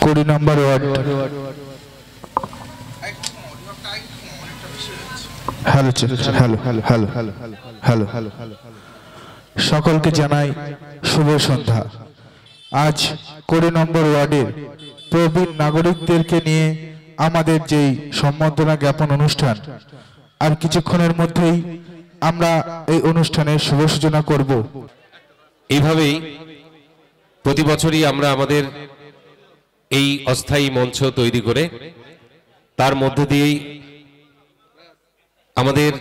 20 নম্বর ward. Hello hello hello hello hello hello সকলকে জানাই শুভ সন্ধ্যা। আজ 20 নম্বর ওয়ার্ডের প্রবীণ নাগরিকদেরকে নিয়ে আমাদের যেই সম্বর্ধনা জ্ঞাপন অনুষ্ঠান, আর কিছুক্ষণের মধ্যেই আমরা এই অনুষ্ঠানের শুভ সূচনা করব। এইভাবেই প্রতি বছরই আমরা আমাদের এই অস্থায়ী মঞ্চ তৈরি করে তার মধ্য দিয়েই আমাদের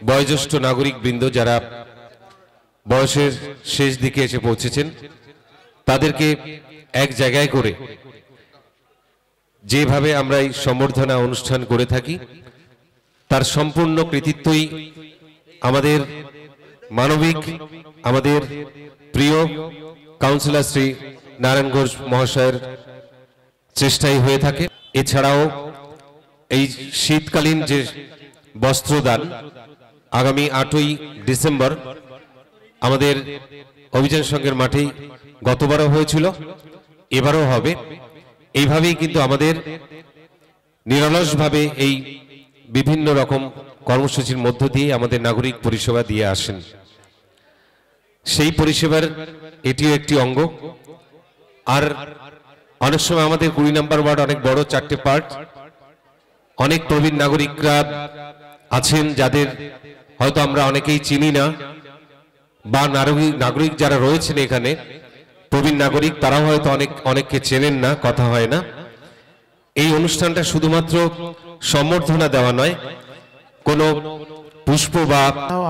বয়োজ্যেষ্ঠ নাগরিক বৃন্দ যারা বয়সের শেষ দিকে এসে পৌঁছেছেন তাদেরকে এক জায়গায় করে যেভাবে আমরা এই সম্বর্ধনা অনুষ্ঠান করে থাকি তার সম্পূর্ণ কৃতিত্বই আমাদের মানবিক, আমাদের প্রিয় কাউন্সিলর শ্রী নারায়ণ ঘোষ মহাশয়ের চেষ্টাই হয়ে থাকে। এছাড়াও এই শীতকালীন যে বস্ত্রদান আগামী 8ই ডিসেম্বর আমাদের অভিযান সংঘের মাঠেই গতবারও হয়েছিল, এবারও হবে। এইভাবেই কিন্তু আমাদের নিরলসভাবে এই বিভিন্ন রকম কর্মসূচির মধ্য দিয়ে আমাদের নাগরিক পরিষেবা দিয়ে আসেন। সেই পরিষেবার এটিও একটি অঙ্গ। আর অনেক সময় আমাদের 20 নম্বর ওয়ার্ড অনেক বড়, 4টে পার্ট। অনেক প্রবীণ নাগরিকরা আছেন যাদের হয়তো আমরা অনেকেই চিনি না, বা নাগরিক যারা রয়েছেন এখানে প্রবীণ নাগরিক তারাও হয়তো অনেককে চেনেন না, কথা হয় না। এই অনুষ্ঠানটা শুধুমাত্র সম্বর্ধনা দেওয়া নয়, কোনো পুষ্প বা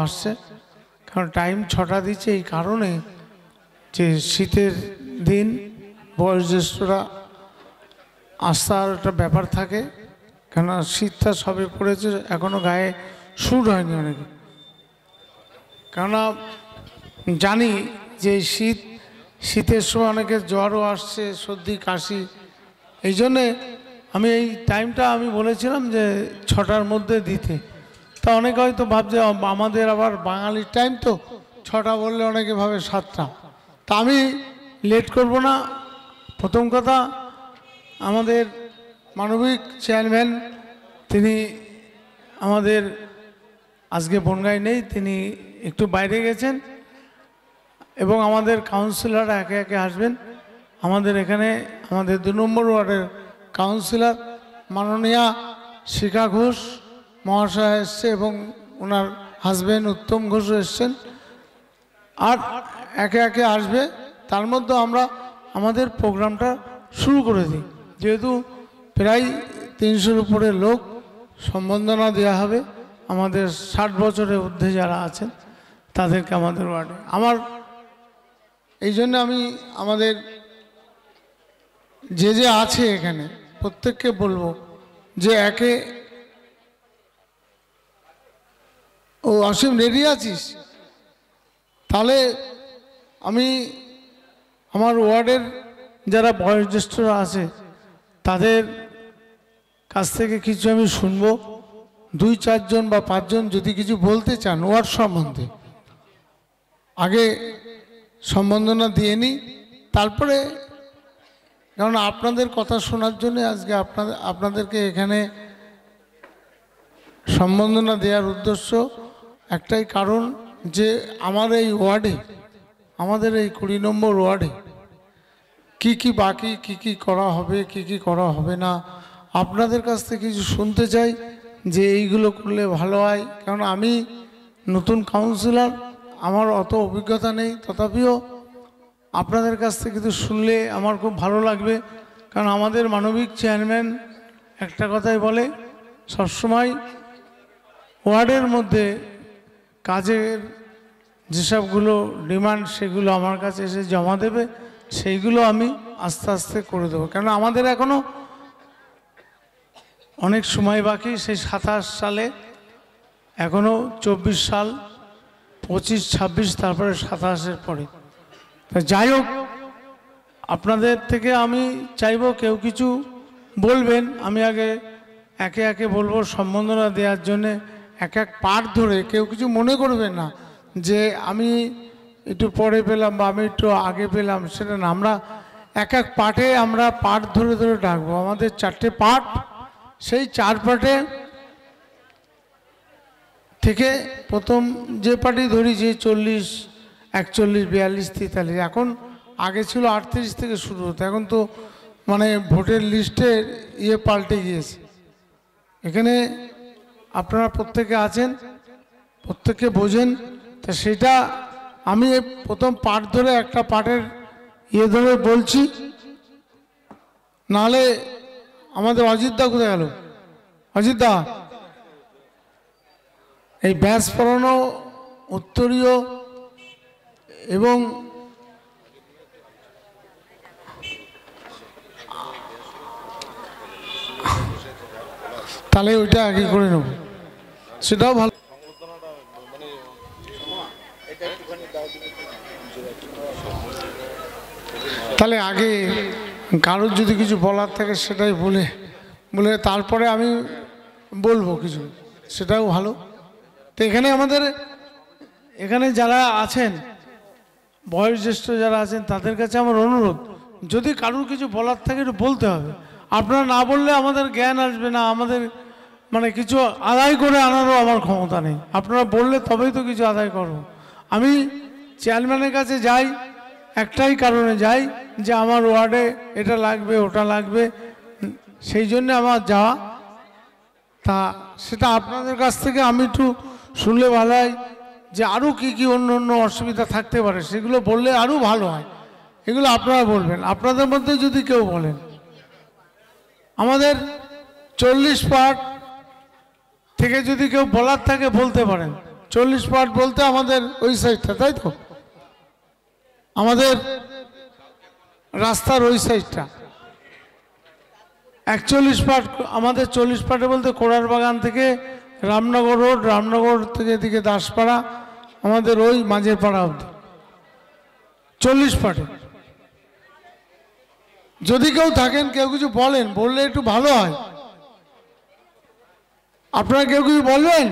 আসছে, কারণ টাইম 6টা দিচ্ছে এই কারণে যে শীতের দিন বয়োজ্যেষ্ঠরা আসার একটা ব্যাপার থাকে, কেন শীতটা সবে পড়েছে, এখনো গায়ে সুর হয়নি অনেকে। কেননা জানি যে শীতের সময় অনেকের জ্বরও আসছে, সর্দি কাশি। এই জন্যে আমি এই টাইমটা আমি বলেছিলাম যে 6টার মধ্যে দিতে। তা অনেকে হয়তো ভাবছে আমাদের আবার বাঙালির টাইম তো 6টা বললে অনেকে ভাবে 7টা। তা আমি লেট করব না। প্রথম কথা, আমাদের মানবিক চেয়ারম্যান তিনি আমাদের আজকে বনগাঁয় নেই, তিনি একটু বাইরে গেছেন, এবং আমাদের কাউন্সিলর একে একে আসবেন। আমাদের এখানে আমাদের 2 নম্বর ওয়ার্ডের কাউন্সিলর মাননীয়া শিখা ঘোষ মহাশয় এসছে, এবং ওনার হাজব্যান্ড উত্তম ঘোষও এসছেন, আর একে একে আসবে। তার মধ্যে আমরা আমাদের প্রোগ্রামটা শুরু করে দিই। যেহেতু প্রায় 300-র উপরে লোক সম্বর্ধনা দেওয়া হবে, আমাদের 60 বছরের ঊর্ধ্বে যারা আছেন তাদেরকে আমাদের ওয়ার্ডে। আমার এই জন্য আমি আমাদের যে আছে এখানে প্রত্যেককে বলবো যে অসীম রেডি আছিস? তাহলে আমি আমার ওয়ার্ডের যারা বয়োজ্যেষ্ঠরা আছে তাদের কাছ থেকে কিছু আমি শুনবো। 2-4 জন বা 5 জন যদি কিছু বলতে চান ওয়ার্ড সম্বন্ধে, আগে সম্বর্ধনা দিয়ে নিই, তারপরে, কারণ আপনাদের কথা শোনার জন্য আজকে আপনাদেরকে এখানে সম্বর্ধনা দেওয়ার উদ্দেশ্য একটাই কারণ, যে আমার এই ওয়ার্ডে, আমাদের এই 20 নম্বর ওয়ার্ডে কি বাকি, কি করা হবে, কি করা হবে না, আপনাদের কাছ থেকে কিছু শুনতে চাই যে এইগুলো করলে ভালো হয়। কারণ আমি নতুন কাউন্সিলর, আমার অত অভিজ্ঞতা নেই, তথাপিও আপনাদের কাছ থেকে কিছু শুনলে আমার খুব ভালো লাগবে। কারণ আমাদের মানবিক চেয়ারম্যান একটা কথাই বলে, সবসময় ওয়ার্ডের মধ্যে কাজের যেসবগুলো ডিমান্ড সেগুলো আমার কাছে এসে জমা দেবে, সেইগুলো আমি আস্তে আস্তে করে দেবো। কেন আমাদের এখনও অনেক সময় বাকি। সেই 27 সালে এখনও 24 সাল, 25, 26, তারপরে 27-এর পরে। যাই হোক, আপনাদের থেকে আমি চাইবো কেউ কিছু বলবেন, আমি আগে একে একে বলবো সম্বর্ধনা দেওয়ার জন্যে। এক পার্ট ধরে কেউ কিছু মনে করবেন না যে আমি একটু পরে পেলাম বা আমি একটু আগে পেলাম, সেটা না। আমরা এক এক পার্টে আমরা পার্ট ধরে ধরে ডাকবো। আমাদের 4টে পার্ট, সেই 4 পার্টে থেকে প্রথম যে পার্টি ধরি যে 40, 41, 42, 43, এখন আগে ছিল 38 থেকে শুরু হতো, এখন তো মানে ভোটের লিস্টে পাল্টে গিয়েছে। এখানে আপনারা প্রত্যেকে আছেন, প্রত্যেকে বোঝেন, তা সেটা আমি প্রথম পার্ট ধরে একটা পার্টের ধরে বলছি, নাহলে আমাদের অজিতদা কোথায় গেল? অজিতদা, এই ব্যাস পড়ানো, উত্তরীয় এবং তাহলে ওইটা আগে করে নেব, সেটাও ভালো। তাহলে আগে কারোর যদি কিছু বলার থাকে সেটাই বলে তারপরে আমি বলবো কিছু, সেটাও ভালো। তো এখানে যারা আছেন, বয়োজ্যেষ্ঠ যারা আছেন, তাদের কাছে আমার অনুরোধ, যদি কারোর কিছু বলার থাকে একটু বলতে হবে। আপনারা না বললে আমাদের জ্ঞান আসবে না, আমাদের মানে কিছু আদায় করে আনারও আমার ক্ষমতা নেই। আপনারা বললে তবেই তো কিছু আদায় করব। আমি চেয়ারম্যানের কাছে যাই একটাই কারণে যাই, যে আমার ওয়ার্ডে এটা লাগবে ওটা লাগবে, সেই জন্য আমার যাওয়া। তা সেটা আপনাদের কাছ থেকে আমি একটু শুনলে ভালো হয়, যে আরও কি অন্য অন্য অসুবিধা থাকতে পারে, সেগুলো বললে আরও ভালো হয়। এগুলো আপনারা বলবেন, আপনাদের মধ্যে যদি কেউ বলেন। আমাদের 40 পার্ট থেকে যদি কেউ বলার থাকে বলতে পারেন। 40 পার্ট বলতে আমাদের ওই সাইডটা, তাই তো? আমাদের রাস্তার ওই সাইডটা 41 পার্ট। আমাদের 40 পার্টে বলতে কোড়ার বাগান থেকে রামনগর রোড, রামনগর থেকে এদিকে দাসপাড়া, আমাদের ওই মাঝের পাড়া অবধি 40 পার্টে। যদি কেউ থাকেন, কেউ কিছু বলেন, বললে একটু ভালো হয়। আপনারা কেউ কিছু বলবেন?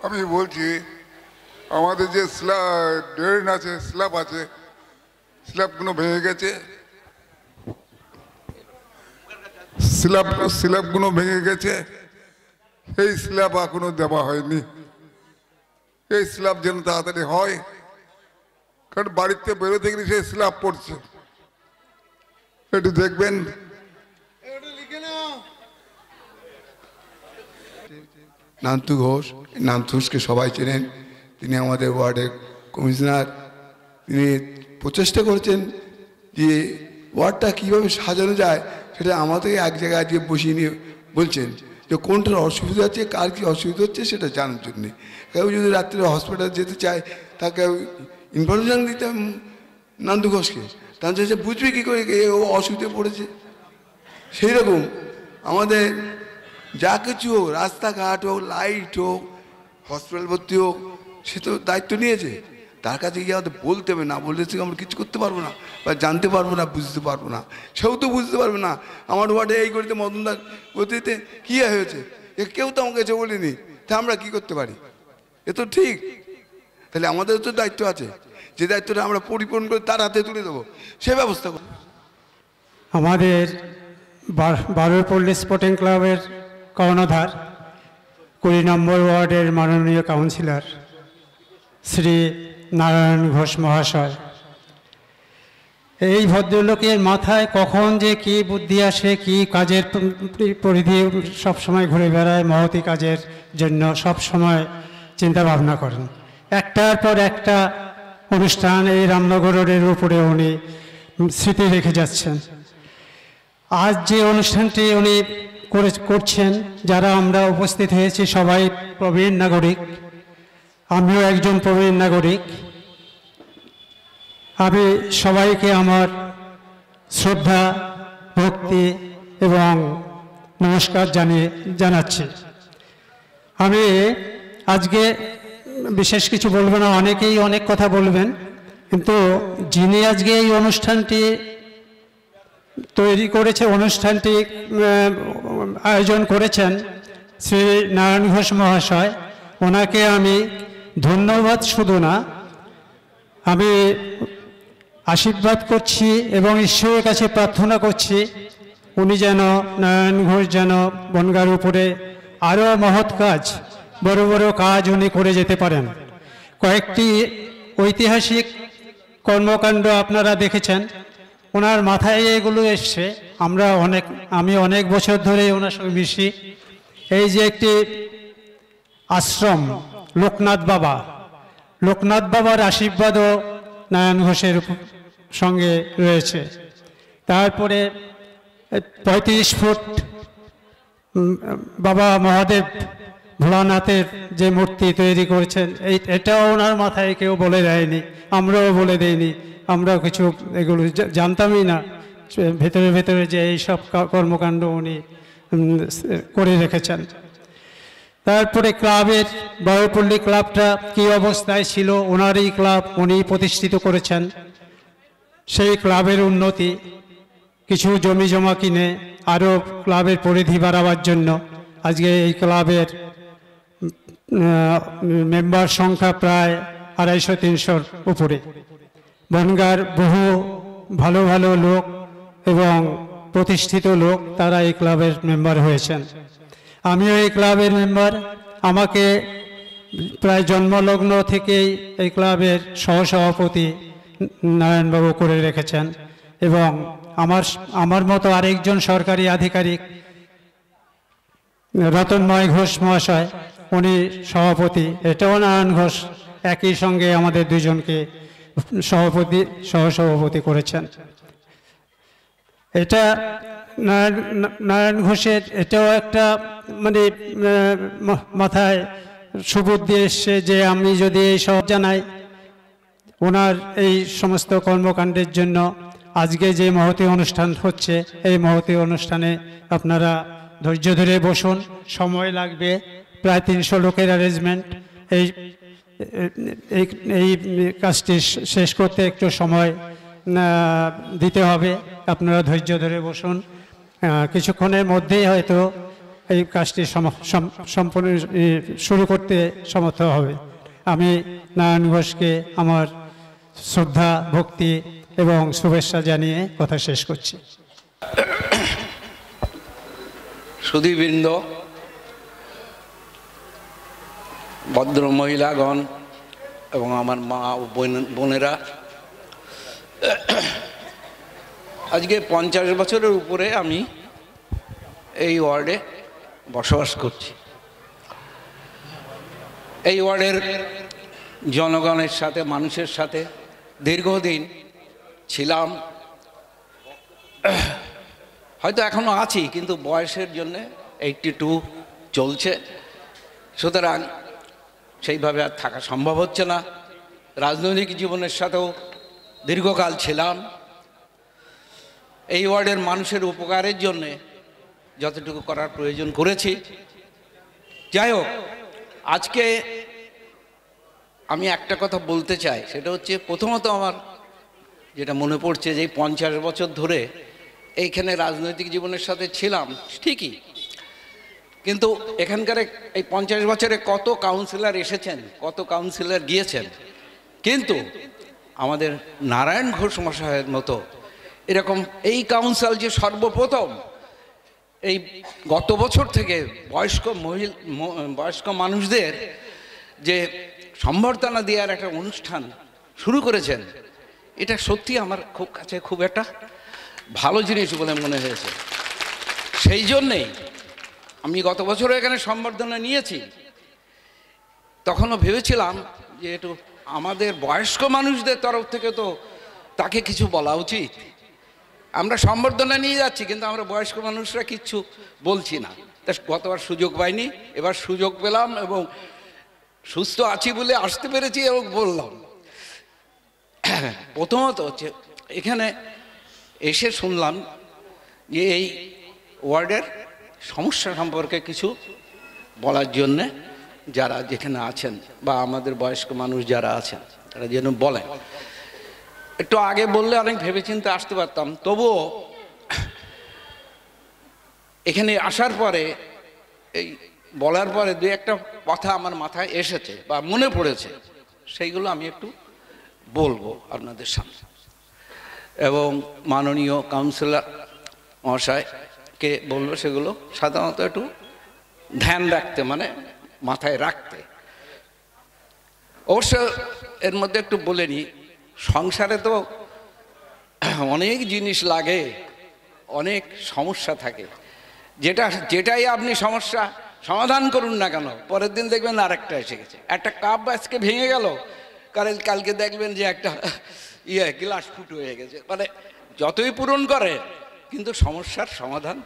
আমি বলছি, আমাদের যে ড্রেন আছে, স্ল্যাব আছে, স্ল্যাবগুলো ভেঙে গেছে, স্ল্যাবগুলো ভেঙে গেছে, এই স্ল্যাব এখনো দেওয়া হয়নি। এই স্ল্যাব যেন তাড়াতাড়ি হয়, কারণ বাড়িতে বেরোতে গেলে সেই স্ল্যাব পড়ছে, একটু দেখবেন। নান্তু ঘোষ, নান্তু ঘোষকে সবাই চেনেন, তিনি আমাদের ওয়ার্ডের কমিশনার। তিনি প্রচেষ্টা করেছেন যে ওয়ার্ডটা কীভাবে সাজানো যায়, সেটা আমাদের এক জায়গায় দিয়ে বসিয়ে নিয়ে বলছেন যে কোনটার অসুবিধা আছে, কার কী অসুবিধা হচ্ছে সেটা জানার জন্যে। কেউ যদি রাত্রে হসপিটাল যেতে চায়, তাকে ইনফরমেশান দিতে নান্তু ঘোষকে, তাহলে সে বুঝবে কী করে ও অসুবিধায় পড়েছে। সেই রকম আমাদের যা কিছু হোক, রাস্তাঘাট হোক, লাইট হোক, হসপিটাল ভর্তি হোক, সে তো দায়িত্ব নিয়েছে। তার কাছে গিয়ে আমাদের বলতে হবে, না বললে সে আমরা কিছু করতে পারবো না, বা জানতে পারবো না, বুঝতে পারবো না। সেও তো বুঝতে পারবে না আমার ওয়ার্ডে এই গতিতে, মদনদার গতিতে কী হয়েছে, এ কেউ তো আমাকে কাছে বলিনি, তা আমরা কী করতে পারি? এ তো ঠিক। তাহলে আমাদের তো দায়িত্ব আছে, যে দায়িত্বটা আমরা পরিপূর্ণ করে তার হাতে তুলে দেবো, সে ব্যবস্থা করব। আমাদের বারুইপল্লী স্পোর্টিং ক্লাবের কর্ণধার 20 নম্বর ওয়ার্ডের মাননীয় কাউন্সিলর শ্রী নারায়ণ ঘোষ মহাশয়, এই ভদ্রলোকের মাথায় কখন যে কি বুদ্ধি আসে, কি কাজের পরিধি সবসময় ঘুরে বেড়ায়, মহতি কাজের জন্য সবসময় চিন্তা ভাবনা করেন। একটার পর একটা অনুষ্ঠান এই রামনগর রোডের উপরে উনি স্মৃতি রেখে যাচ্ছেন। আজ যে অনুষ্ঠানটি উনি করছেন, যারা আমরা উপস্থিত হয়েছি সবাই প্রবীণ নাগরিক, আমিও একজন প্রবীণ নাগরিক। আমি সবাইকে আমার শ্রদ্ধা, ভক্তি এবং নমস্কার জানাচ্ছি। আমি আজকে বিশেষ কিছু বলবো না, অনেকেই অনেক কথা বলবেন, কিন্তু যিনি আজকে এই অনুষ্ঠানটি তৈরি করেছে, অনুষ্ঠানটি আয়োজন করেছেন শ্রী নারায়ণ ঘোষ মহাশয়। ওনাকে আমি ধন্যবাদ শুধু না, আমি আশীর্বাদ করছি এবং ঈশ্বরের কাছে প্রার্থনা করছি উনি যেন, নারায়ণ ঘোষ যেন বনগাঁর উপরে আরও মহৎ কাজ, বড় বড় কাজ উনি করে যেতে পারেন। কয়েকটি ঐতিহাসিক কর্মকাণ্ড আপনারা দেখেছেন, ওনার মাথায় এগুলো এসছে। আমি অনেক বছর ধরে ওনার সঙ্গে মিশি। এই যে একটি আশ্রম লোকনাথ বাবার আশীর্বাদও নারায়ণ ঘোষের সঙ্গে রয়েছে। তারপরে 35 ফুট বাবা মহাদেব ভোলানাথের যে মূর্তি তৈরি করেছেন, এটাও ওনার মাথায় কেউ বলে দেয়নি, আমরাও বলে দেয়নি, আমরাও কিছু এগুলো জানতামই না ভেতরে ভেতরে যে এইসব কর্মকাণ্ড উনি করে রেখেছেন। তারপরে ক্লাবের, বায়ুপল্লী ক্লাবটা কী অবস্থায় ছিল, ওনারই ক্লাব, উনি প্রতিষ্ঠিত করেছেন। সেই ক্লাবের উন্নতি, কিছু জমি জমা কিনে আরও ক্লাবের পরিধি বাড়াবার জন্য আজকে এই ক্লাবের মেম্বার সংখ্যা প্রায় 250-300-র উপরে। বনগাঁর বহু ভালো ভালো লোক এবং প্রতিষ্ঠিত লোক তারা এই ক্লাবের মেম্বার হয়েছেন। আমিও এই ক্লাবের মেম্বার। আমাকে প্রায় জন্মলগ্ন থেকেই এই ক্লাবের সহসভাপতি নারায়ণবাবু করে রেখেছেন এবং আমার মতো আরেকজন সরকারি আধিকারিক রতনময় ঘোষ মহাশয়, উনি সভাপতি, এটাও নারায়ণ ঘোষ একই সঙ্গে আমাদের দুজনকে সহসভাপতি করেছেন। এটা নারায়ণ ঘোষের এটাও একটা মানে মাথায় সুবুদ্ধি এসছে যে আমি যদি এই সব জানাই ওনার এই সমস্ত কর্মকাণ্ডের জন্য আজকে যে মহতী অনুষ্ঠান হচ্ছে, এই মহতী অনুষ্ঠানে আপনারা ধৈর্য ধরে বসুন, সময় লাগবে, প্রায় 300 লোকের অ্যারেঞ্জমেন্ট। এই কাজটি শেষ করতে একটু সময় দিতে হবে, আপনারা ধৈর্য ধরে বসুন। কিছুক্ষণের মধ্যেই হয়তো এই কাজটি সম্পূর্ণ শুরু করতে সমর্থ হবে। আমি নারায়ণ ঘোষকে আমার শ্রদ্ধা, ভক্তি এবং শুভেচ্ছা জানিয়ে কথা শেষ করছি। সুধীবৃন্দ, ভদ্র মহিলাগণ এবং আমার মা ও বোনেরা, আজকে 50 বছরের উপরে আমি এই ওয়ার্ডে বসবাস করছি। এই ওয়ার্ডের জনগণের সাথে, মানুষের সাথে দীর্ঘদিন ছিলাম, হয়তো এখনো আছি, কিন্তু বয়সের জন্য 82 চলছে, সুতরাং সেইভাবে আর থাকা সম্ভব হচ্ছে না। রাজনৈতিক জীবনের সাথেও দীর্ঘকাল ছিলাম। এই ওয়ার্ডের মানুষের উপকারের জন্যে যতটুকু করার প্রয়োজন করেছি। যাই হোক, আজকে আমি একটা কথা বলতে চাই, সেটা হচ্ছে প্রথমত আমার যেটা মনে পড়ছে যে 50 বছর ধরে এইখানে রাজনৈতিক জীবনের সাথে ছিলাম ঠিকই, কিন্তু এখানকার এই 50 বছরে কত কাউন্সিলর এসেছেন, কত কাউন্সিলর গিয়েছেন, কিন্তু আমাদের নারায়ণ ঘোষ মহাশয়ের মতো এরকম এই কাউন্সিল যে সর্বপ্রথম এই গত বছর থেকে বয়স্ক মানুষদের যে সম্বর্ধনা দেওয়ার একটা অনুষ্ঠান শুরু করেছেন, এটা সত্যি আমার কাছে খুব একটা ভালো জিনিস বলে মনে হয়েছে। সেই জন্যেই আমি গত বছরও এখানে সম্বর্ধনা নিয়েছি। তখনও ভেবেছিলাম যে একটু আমাদের বয়স্ক মানুষদের তরফ থেকে তো তাকে কিছু বলা উচিত। আমরা সম্বর্ধনা নিয়ে যাচ্ছি, কিন্তু আমরা বয়স্ক মানুষরা কিচ্ছু বলছি না। তা গতবার সুযোগ পাইনি, এবার সুযোগ পেলাম এবং সুস্থ আছি বলে আসতে পেরেছি এবং বললাম। প্রথমত হচ্ছে এখানে এসে শুনলাম যে এই ওয়ার্ডের সমস্যা সম্পর্কে কিছু বলার জন্যে যারা যেখানে আছেন বা আমাদের বয়স্ক মানুষ যারা আছেন তারা যেন বলেন। একটু আগে বললে অনেক ভেবেচিন্তে আসতে পারতাম, তবুও এখানে আসার পরে এই বলার পরে দু একটা কথা আমার মাথায় এসেছে বা মনে পড়েছে, সেইগুলো আমি একটু বলবো আপনাদের সামনে, এবং মাননীয় কাউন্সিলর মহাশয়কে বলবো সেগুলো সাধারণত একটু ধ্যান রাখতে, মানে মাথায় রাখতে। অবশ্য এর মধ্যে একটু বলে নিই, সংসারে তো অনেক জিনিস লাগে, অনেক সমস্যা থাকে, যেটাই আপনি সমস্যা সমাধান করুন না কেন, পরের দিন দেখবেন আরেকটা এসে গেছে। একটা কাপ আজকে ভেঙে গেল, কালকে দেখবেন যে একটা গ্লাস ফুটো হয়ে গেছে। মানে যতই পূরণ করে কিন্তু সমস্যার সমাধান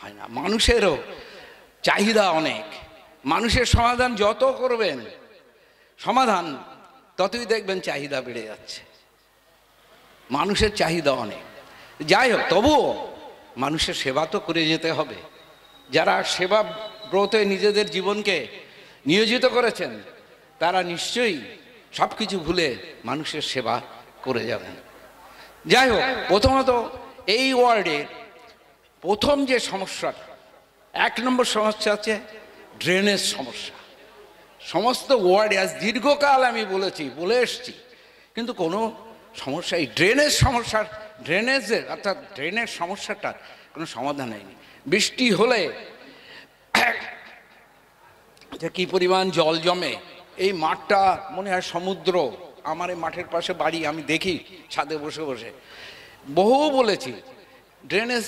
হয় না। মানুষেরও চাহিদা অনেক, মানুষের সমাধান যত করবেন সমাধান ততই দেখবেন চাহিদা বেড়ে যাচ্ছে। মানুষের চাহিদা অনেক, যাই হোক তবুও মানুষের সেবা তো করে যেতে হবে। যারা সেবা ব্রতে নিজেদের জীবনকে নিয়োজিত করেছেন তারা নিশ্চয়ই সব কিছু ভুলে মানুষের সেবা করে যাবেন। যাই হোক, প্রথমত এই ওয়ার্ডের প্রথম যে সমস্যা, 1 নম্বর সমস্যা হচ্ছে ড্রেনেজ সমস্যা। সমস্ত ওয়ার্ডে আজ দীর্ঘকাল আমি বলে এসছি, কিন্তু কোনো সমস্যা, এই ড্রেনেজের অর্থাৎ ড্রেনের সমস্যাটার কোনো সমাধান হয়নি। বৃষ্টি হলে যে কী পরিমাণ জল জমে, এই মাঠটা মনে হয় সমুদ্র। আমার এই মাঠের পাশে বাড়ি, আমি দেখি ছাদে বসে বসে, বহু বলেছি ড্রেনেজ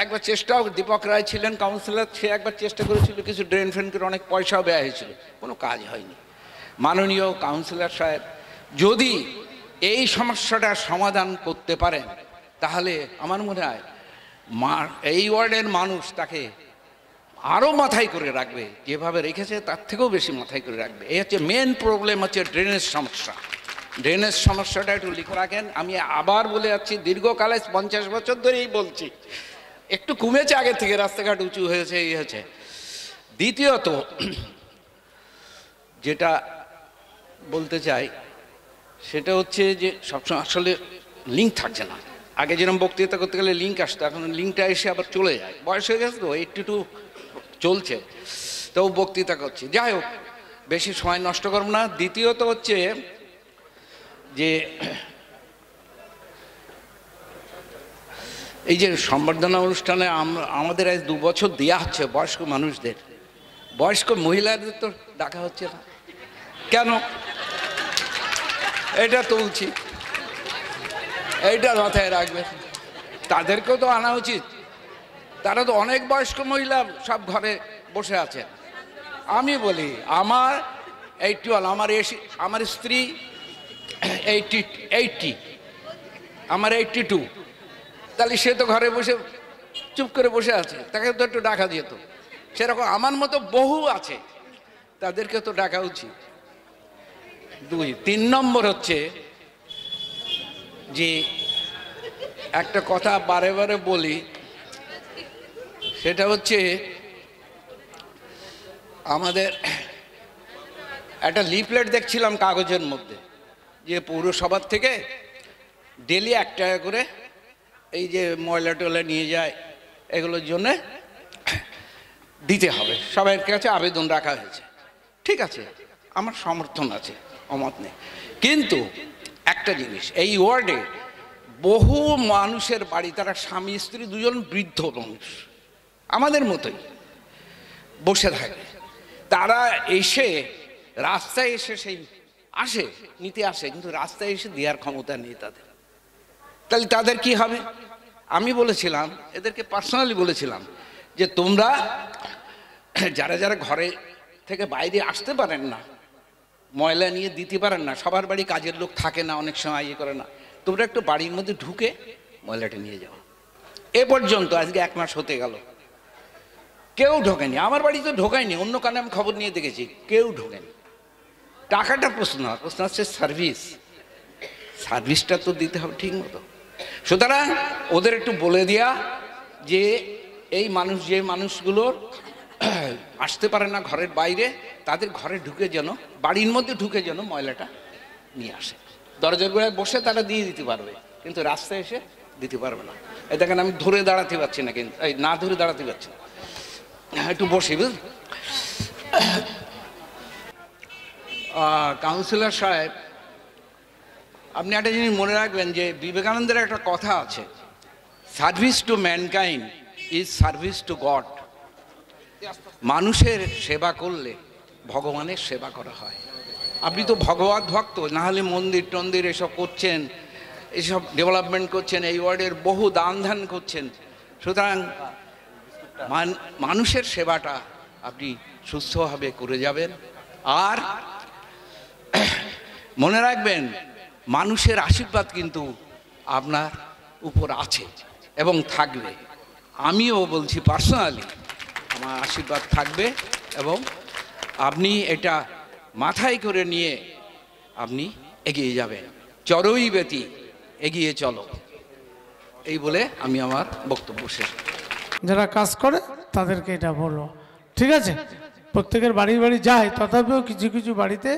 একবার চেষ্টাও, দীপক রায় ছিলেন কাউন্সিলর, সে একবার চেষ্টা করেছিল, কিছু ড্রেন ফ্রেন করে অনেক পয়সাও ব্যয় হয়েছিল, কোনো কাজ হয়নি। মাননীয় কাউন্সিলর সাহেব যদি এই সমস্যাটার সমাধান করতে পারেন তাহলে আমার মনে হয় এই ওয়ার্ডের মানুষ তাকে আরও মাথায় করে রাখবে, যেভাবে রেখেছে তার থেকেও বেশি মাথায় করে রাখবে। এই হচ্ছে মেন প্রবলেম, হচ্ছে ড্রেনেজ সমস্যা। ড্রেনেজ সমস্যাটা একটু লিখে রাখেন। আমি আবার বলে যাচ্ছি, দীর্ঘকালে 50 বছর ধরেই বলছি, একটু কমেছে আগে থেকে, রাস্তাঘাট উঁচু হয়েছে, এই হয়েছে। দ্বিতীয়ত যেটা বলতে চাই সেটা হচ্ছে যে সবসময় আসলে লিঙ্ক থাকছে না। আগে যেরকম বক্তৃতা করতে গেলে লিঙ্ক আসতো, এখন লিঙ্কটা এসে আবার চলে যায়। বয়স হয়ে গেছে তো, 82 চলছে, তাও বক্তৃতা করছি। যাই হোক, বেশি সময় নষ্ট করব না। দ্বিতীয়ত হচ্ছে যে এই যে সম্বর্ধনা অনুষ্ঠানে আমাদের আজ 2 বছর দেওয়া হচ্ছে বয়স্ক মানুষদের, বয়স্ক মহিলাদের তো ডাকা হচ্ছে না কেন? এটা তুলছি, এইটা মাথায় রাখবেন। তাদেরকেও তো আনা উচিত, তারা তো অনেক বয়স্ক মহিলা সব ঘরে বসে আছে। আমি বলি আমার 81, আমার স্ত্রী 80, আমার 82, তাহলে সে তো ঘরে বসে চুপ করে বসে আছে, তাকে তো একটু ডাকা যেত। সেরকম আমার মতো বহু আছে, তাদেরকে তো ডাকা উচিত। 3 নম্বর হচ্ছে যে একটা কথা বারে বারে বলি, সেটা হচ্ছে আমাদের একটা লিফলেট দেখছিলাম কাগজের মধ্যে, যে পৌরসভার থেকে ডেলি 1 টাকা করে এই যে ময়লা টয়লা নিয়ে যায় এগুলোর জন্যে দিতে হবে, সবার কাছে আবেদন রাখা হয়েছে। ঠিক আছে, আমার সমর্থন আছে, অমত নেই। কিন্তু একটা জিনিস, এই ওয়ার্ডে বহু মানুষের বাড়ি, তারা স্বামী স্ত্রী 2 জন বৃদ্ধ মানুষ আমাদের মতোই বসে থাকে। তারা এসে রাস্তায় এসে নিতে আসে, কিন্তু রাস্তায় এসে দেওয়ার ক্ষমতা নেই তাদের। তাহলে তাদের কি হবে? আমি বলেছিলাম, এদেরকে পার্সোনালি বলেছিলাম, যে তোমরা যারা যারা ঘরে থেকে বাইরে আসতে পারেন না, ময়লা নিয়ে দিতে পারেন না, সবার বাড়ি কাজের লোক থাকে না, অনেক সময় করে না, তোমরা একটু বাড়ির মধ্যে ঢুকে ময়লাটা নিয়ে যাও। এ পর্যন্ত আজকে 1 মাস হতে গেল, কেউ ঢোকেনি। আমার বাড়িতে ঢোকায়নি, অন্য কানে আমি খবর নিয়ে দেখেছি, কেউ ঢোকেনি। টাকাটা প্রশ্ন হচ্ছে সার্ভিসটা তো দিতে হবে ঠিক মতো। সুতরাং ওদের একটু বলে দেয়া যে এই যে মানুষগুলোর আসতে পারে না ঘরের বাইরে, তাদের ঘরে ঢুকে যেন, বাড়ির মধ্যে ঢুকে যেন ময়লাটা নিয়ে আসে। দরজার গোড়ায় বসে তারা দিয়ে দিতে পারবে, কিন্তু রাস্তায় এসে দিতে পারবে না। এই দেখেন আমি ধরে দাঁড়াতে পারছি না, কিন্তু এই না ধরে দাঁড়াতে পারছি না, একটু বসি বুঝলেন। কাউন্সিলর সাহেব, আপনি একটা জিনিস মনে রাখবেন যে বিবেকানন্দের একটা কথা আছে, service to mankind is service to god. মানুষের সেবা করলে ভগবানের সেবা করা হয়। আপনি তো ভগবত ভক্ত, না হলে মন্দির টন্দির এসব করছেন, এসব ডেভেলপমেন্ট করছেন, এই ওয়ার্ডের বহু দান ধ্যান করছেন। সুতরাং মানুষের সেবাটা আপনি সুস্থভাবে করে যাবেন। আর মনে রাখবেন, মানুষের আশীর্বাদ কিন্তু আপনার উপর আছে এবং থাকবে। আমিও বলছি পার্সোনালি, আমার আশীর্বাদ থাকবে এবং আপনি এটা মাথায় করে নিয়ে আপনি এগিয়ে যাবেন। চরই বেতি এগিয়ে চলো, এই বলে আমি আমার বক্তব্য শেষ। যারা কাজ করে তাদেরকে এটা বলবো, ঠিক আছে? প্রত্যেকের বাড়ি বাড়ি যায়, তথাপিও কিছু কিছু বাড়িতে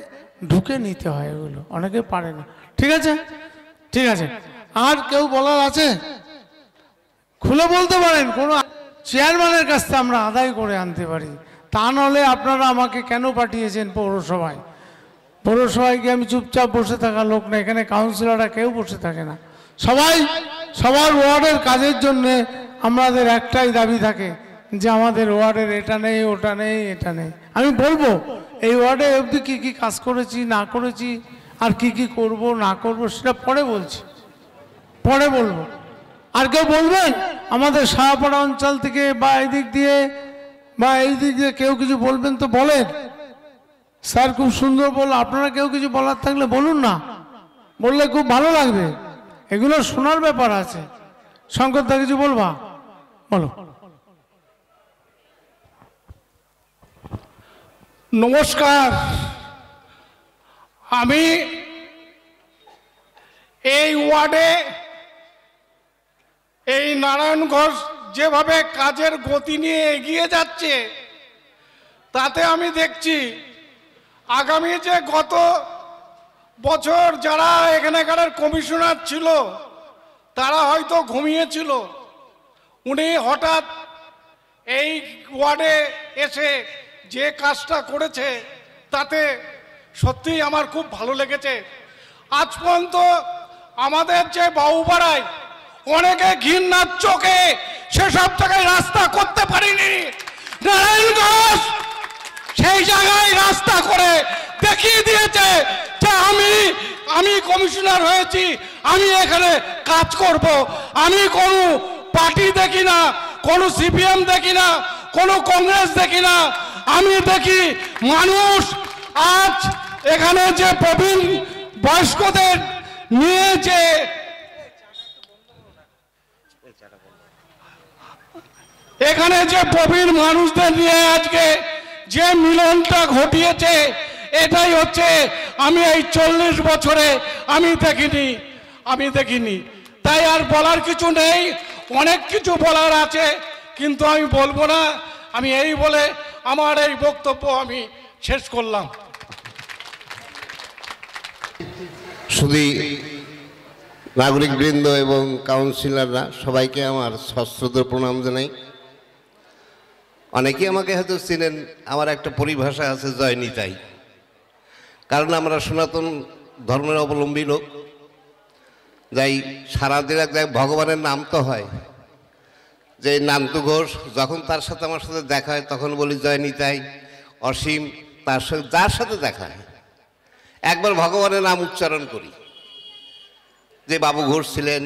ঢুকে নিতে হয়, এগুলো অনেকে পারে না। ঠিক আছে, ঠিক আছে। আর কেউ বলার আছে? খুলে বলতে পারেন, কোনো চেয়ারম্যানের কাছ থেকে আমরা আদায় করে আনতে পারি। তা নাহলে আপনারা আমাকে কেন পাঠিয়েছেন পৌরসভায়? পৌরসভায় গিয়ে আমি চুপচাপ বসে থাকা লোক না, এখানে কাউন্সিলররা কেউ বসে থাকে না। সবাই সবার ওয়ার্ডের কাজের জন্যে আমাদের একটাই দাবি থাকে যে আমাদের ওয়ার্ডের এটা নেই, ওটা নেই, এটা নেই। আমি বলবো এই ওয়ার্ডে অবধি কী কী কাজ করেছি না করেছি, আর কি কি করব না করব সেটা পরে বলছি, পরে বলবো। আর কেউ বলবেন আমাদের শাহপাড়া অঞ্চল থেকে বা এই দিক দিয়ে কেউ কিছু বলবেন তো বলেন। স্যার খুব সুন্দর বলল, আপনারা কেউ কিছু বলার থাকলে বলুন না, বললে খুব ভালো লাগবে। এগুলো শোনার ব্যাপার আছে। শঙ্করদা কিছু বলবা? বলো। নমস্কার, আমি এই ওয়ার্ডে এই নারায়ণ ঘোষ যেভাবে কাজের গতি নিয়ে এগিয়ে যাচ্ছে, তাতে আমি দেখছি আগামী যে গত বছর যারা এখানকার কমিশনার ছিল তারা হয়তো ঘুমিয়েছিল, উনি হঠাৎ এই ওয়ার্ডে এসে যে কাজটা করেছে তাতে সত্যিই আমার খুব ভালো লেগেছে। আজ পর্যন্ত আমাদের যে বাবুপাড়ায় অনেকে ঘৃণার চোখে সেসব জায়গায় রাস্তা করতে পারিনি, নারায়ণ ঘোষ সেই জায়গায় রাস্তা করে দেখিয়ে দিয়েছে যে আমি কমিশনার হয়েছি, আমি এখানে কাজ করব। আমি কোনো পার্টি দেখি না, কোনো সিপিএম দেখি না, কোনো কংগ্রেস দেখি না, আমি দেখি মানুষ। আজ এখানে যে প্রবীণ বয়স্কদের নিয়ে যে এখানে যে প্রবীণ মানুষদের নিয়ে আজকে যে মিলনটা ঘটিয়েছে, এটাই হচ্ছে আমি এই 40 বছরে আমি দেখিনি। তাই আর বলার কিছু নেই, অনেক কিছু বলার আছে কিন্তু আমি বলবো না। আমি এই বলে আমার এই বক্তব্য আমি শেষ করলাম। শুধু নাগরিকবৃন্দ এবং কাউন্সিলররা সবাইকে আমার সশ্রদ্ধ প্রণাম জানাই। অনেকেই আমাকে হয়তো চিনেন, আমার একটা পরিভাষা আছে জয় নিতাই, কারণ আমরা সনাতন ধর্মের অবলম্বী লোক। যাই সারাদিন এক জায়গায় ভগবানের নাম তো হয়, যে নান্তু ঘোষ, যখন তার সাথে আমার সাথে দেখা হয় তখন বলি জয় নিতাই। অসীম, তার সাথে যার সাথে দেখা হয় একবার ভগবানের নাম উচ্চারণ করি, যে বাবু ঘোষ ছিলেন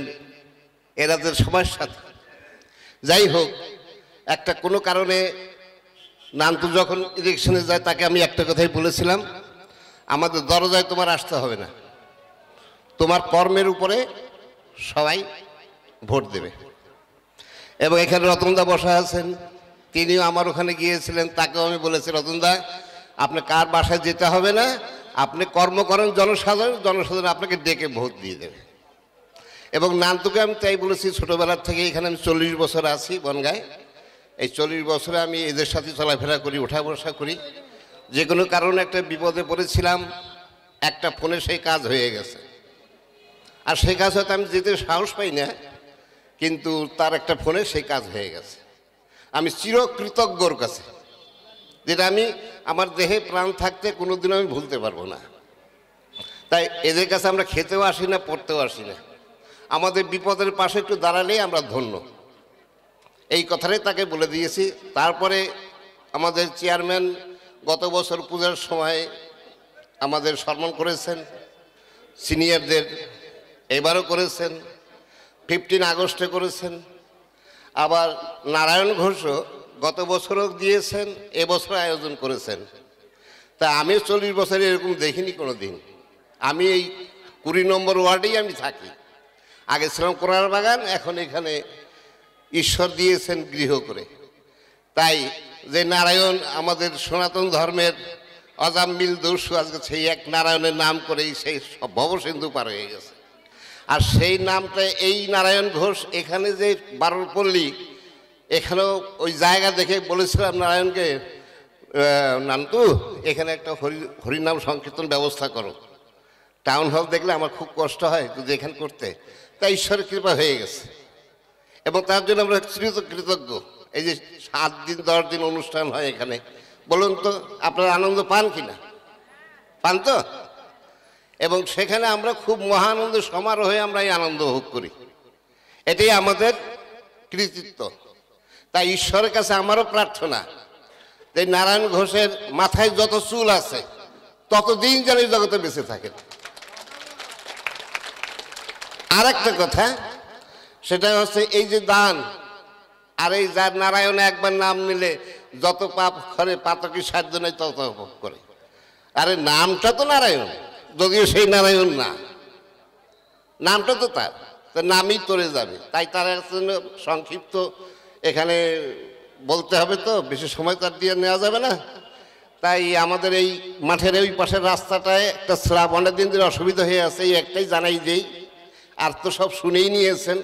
এরাদের সবার সাথে। যাই হোক, একটা কোনো কারণে নান্তু যখন ইলেকশনে যায় তাকে আমি একটা কথাই বলেছিলাম, আমাদের দরজায় তোমার আসতে হবে না, তোমার কর্মের উপরে সবাই ভোট দেবে। এবং এখানে রতনদা বসা আছেন, তিনিও আমার ওখানে গিয়েছিলেন, তাকেও আমি বলেছি রতনদা আপনি কার বাসায় যেতে হবে না, আপনি কর্ম করেন জনসাধারণ আপনাকে ডেকে ভোট দিয়ে দেবে। এবং নান্তুকে আমি তাই বলেছি, ছোটোবেলার থেকে এখানে আমি 40 বছর আছি বনগাঁয়। এই 40 বছরে আমি এদের সাথে চলাফেরা করি, ওঠা বসা করি। যে কোনো কারণে একটা বিপদে পড়েছিলাম, একটা ফোনে সেই কাজ হয়ে গেছে। আর সেই কাজ হয়তো আমি যেতে সাহস পাই না, কিন্তু তার একটা ফোনে সেই কাজ হয়ে গেছে। আমি চিরকৃতজ্ঞর কাছে, যেটা আমি আমার দেহে প্রাণ থাকতে কোনোদিনও আমি ভুলতে পারবো না। তাই এদের কাছে আমরা খেতেও আসি না, পড়তেও আসি না, আমাদের বিপদের পাশে একটু দাঁড়ালেই আমরা ধন্য, এই কথাটাই তাকে বলে দিয়েছি। তারপরে আমাদের চেয়ারম্যান গত বছর পূজার সময় আমাদের সম্মান করেছেন, সিনিয়রদের এবারও করেছেন, 15 আগস্টে করেছেন। আবার নারায়ণ ঘোষও গত বছরও দিয়েছেন, এবছর আয়োজন করেছেন। তা আমি 40 বছরে এরকম দেখিনি কোনো দিন। আমি এই 20 নম্বর ওয়ার্ডেই আমি থাকি। আগে ছিলাম কোরার বাগান, এখন এখানে ঈশ্বর দিয়েছেন গৃহ করে। তাই যে নারায়ণ আমাদের সনাতন ধর্মের অজাম্মিল দস্যু, আজকে সেই এক নারায়ণের নাম করেই সেই ভবসিন্ধু পার হয়ে গেছে। আর সেই নামটা এই নারায়ণ ঘোষ এখানে যে বারোরপল্লী, এখানেও ওই জায়গা দেখে বলেছিলাম নারায়ণকে, নান্তু এখানে একটা হরিনাম সংকীর্তন ব্যবস্থা করো। টাউন হল দেখলে আমার খুব কষ্ট হয় যদি এখানে করতে, তাই ঈশ্বরের কৃপা হয়ে গেছে এবং তার জন্য আমরা কৃতজ্ঞ। এই যে 7 দিন 10 দিন অনুষ্ঠান হয় এখানে, বলুন তো আপনারা আনন্দ পান কিনা? পান তো? এবং সেখানে আমরা খুব মহানন্দ সমারোহে আমরা এই আনন্দ ভোগ করি, এটাই আমাদের কৃতিত্ব। তাই ঈশ্বরের কাছে আমারও প্রার্থনা যে নারায়ণ ঘোষের মাথায় যত চুল আছে ততদিন যেন এই জগতে বেঁচে থাকেন। আর একটা কথা, সেটা হচ্ছে এই যে দান, আর এই যার নারায়ণ একবার নাম নিলে যত পাপ করে পাতকি সাধ্য নেই তত পাপ করে। আরে নামটা তো নারায়ণ, যদিও সেই নারায়ণ না, নামটা তো তার, নামই তরে যাবে। তাই তার জন্য সংক্ষিপ্ত এখানে বলতে হবে, তো বেশি সময় তার দিয়ে নেওয়া যাবে না। তাই আমাদের এই মাঠের ওই পাশের রাস্তাটায় একটা স্ল্যাব অনেক দিন ধরে অসুবিধা হয়ে আছে, এই একটাই জানাই যেই, আর তো সব শুনেই নিয়েছেন।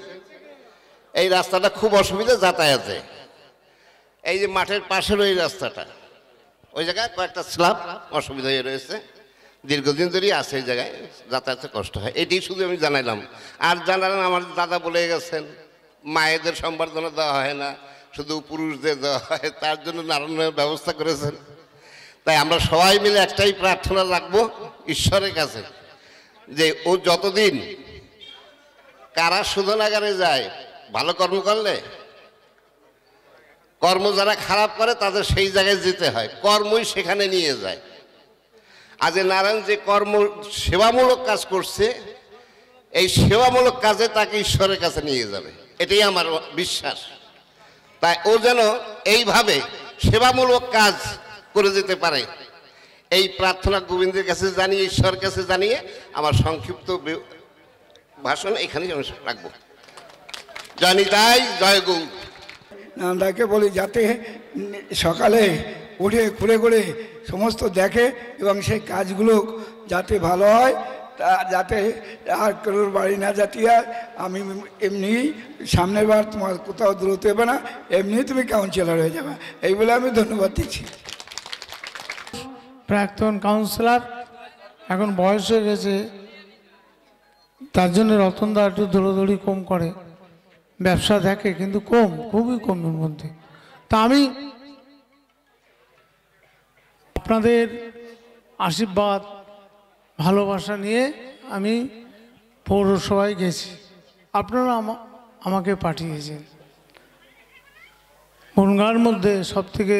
এই রাস্তাটা খুব অসুবিধা যাতায়াতে। এই যে মাঠের পাশের ওই রাস্তাটা, ওই জায়গায় কয়েকটা স্ল্যাব অসুবিধা হয়ে রয়েছে, দীর্ঘদিন ধরেই আছে এই জায়গায়, যাতায়াতে কষ্ট হয়। এটি শুধু আমি জানাইলাম। আর জানালাম আমার দাদা বলে গেছেন মায়েদের সম্বর্ধনা দেওয়া হয় না, শুধু পুরুষদের দেওয়া হয়, তার জন্য নারায়ণের ব্যবস্থা করেছেন। তাই আমরা সবাই মিলে একটাই প্রার্থনা রাখবো ঈশ্বরের কাছে, যে ও যতদিন কারা শোধনাগারে যায়, ভালো কর্ম করলে, কর্ম যারা খারাপ করে তাদের সেই জায়গায় যেতে হয়, কর্মই সেখানে নিয়ে যায়। আজ নারায়ণ যে কর্ম সেবামূলক কাজ করছে, এই সেবামূলক কাজে তাকে ঈশ্বরের কাছে নিয়ে যাবে, এটাই আমার বিশ্বাস। তাই ও যেন এইভাবে সেবামূলক কাজ করে যেতে পারে, এই প্রার্থনা গোবিন্দের কাছে জানিয়ে, ঈশ্বরের কাছে জানিয়ে আমার সংক্ষিপ্ত ভাষণ এখানেই আমি রাখবো। জয় নিতাই, জয় গৌ। নান্দাকে বলি যাতে সকালে উঠে ঘুরে ঘুরে সমস্ত দেখে এবং সেই কাজগুলো যাতে ভালো হয়, তা যাতে আর কারোর বাড়ি না যাতে হয়। আমি এমনি সামনের বার তোমার কোথাও দূরত্ব হবে না, এমনি তুমি কাউন্সিলর হয়ে যাবে, এই বলে আমি ধন্যবাদ দিচ্ছি। প্রাক্তন কাউন্সিলর, এখন বয়স হয়ে গেছে, তার জন্য রতনদা একটু দৌড়দৌড়ি কম করে, ব্যবসা দেখে কিন্তু কম, খুবই কমের মধ্যে। তা আমি আপনাদের আশীর্বাদ ভালোবাসা নিয়ে আমি পৌরসভায় গেছি, আপনারা আমাকে পাঠিয়েছেন। বনগাঁর মধ্যে সব থেকে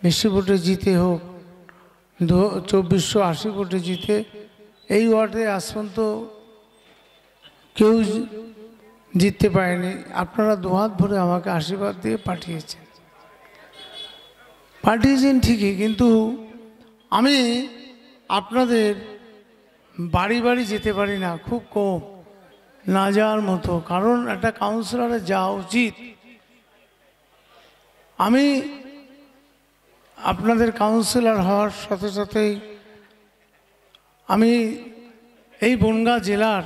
বেশি ভোটে জিতে হোক, 2480 ভোটে জিতে এই ওয়ার্ডে আজ পর্যন্ত কেউ জিততে পারেনি। আপনারা দুহাত ভরে আমাকে আশীর্বাদ দিয়ে পাঠিয়েছেন ঠিকই, কিন্তু আমি আপনাদের বাড়ি বাড়ি যেতে পারি না, খুব কম, না যাওয়ার মতো। কারণ একটা কাউন্সিলরের যাওয়া উচিত। আমি আপনাদের কাউন্সিলর হওয়ার সাথে সাথেই আমি এই বনগাঁ জেলার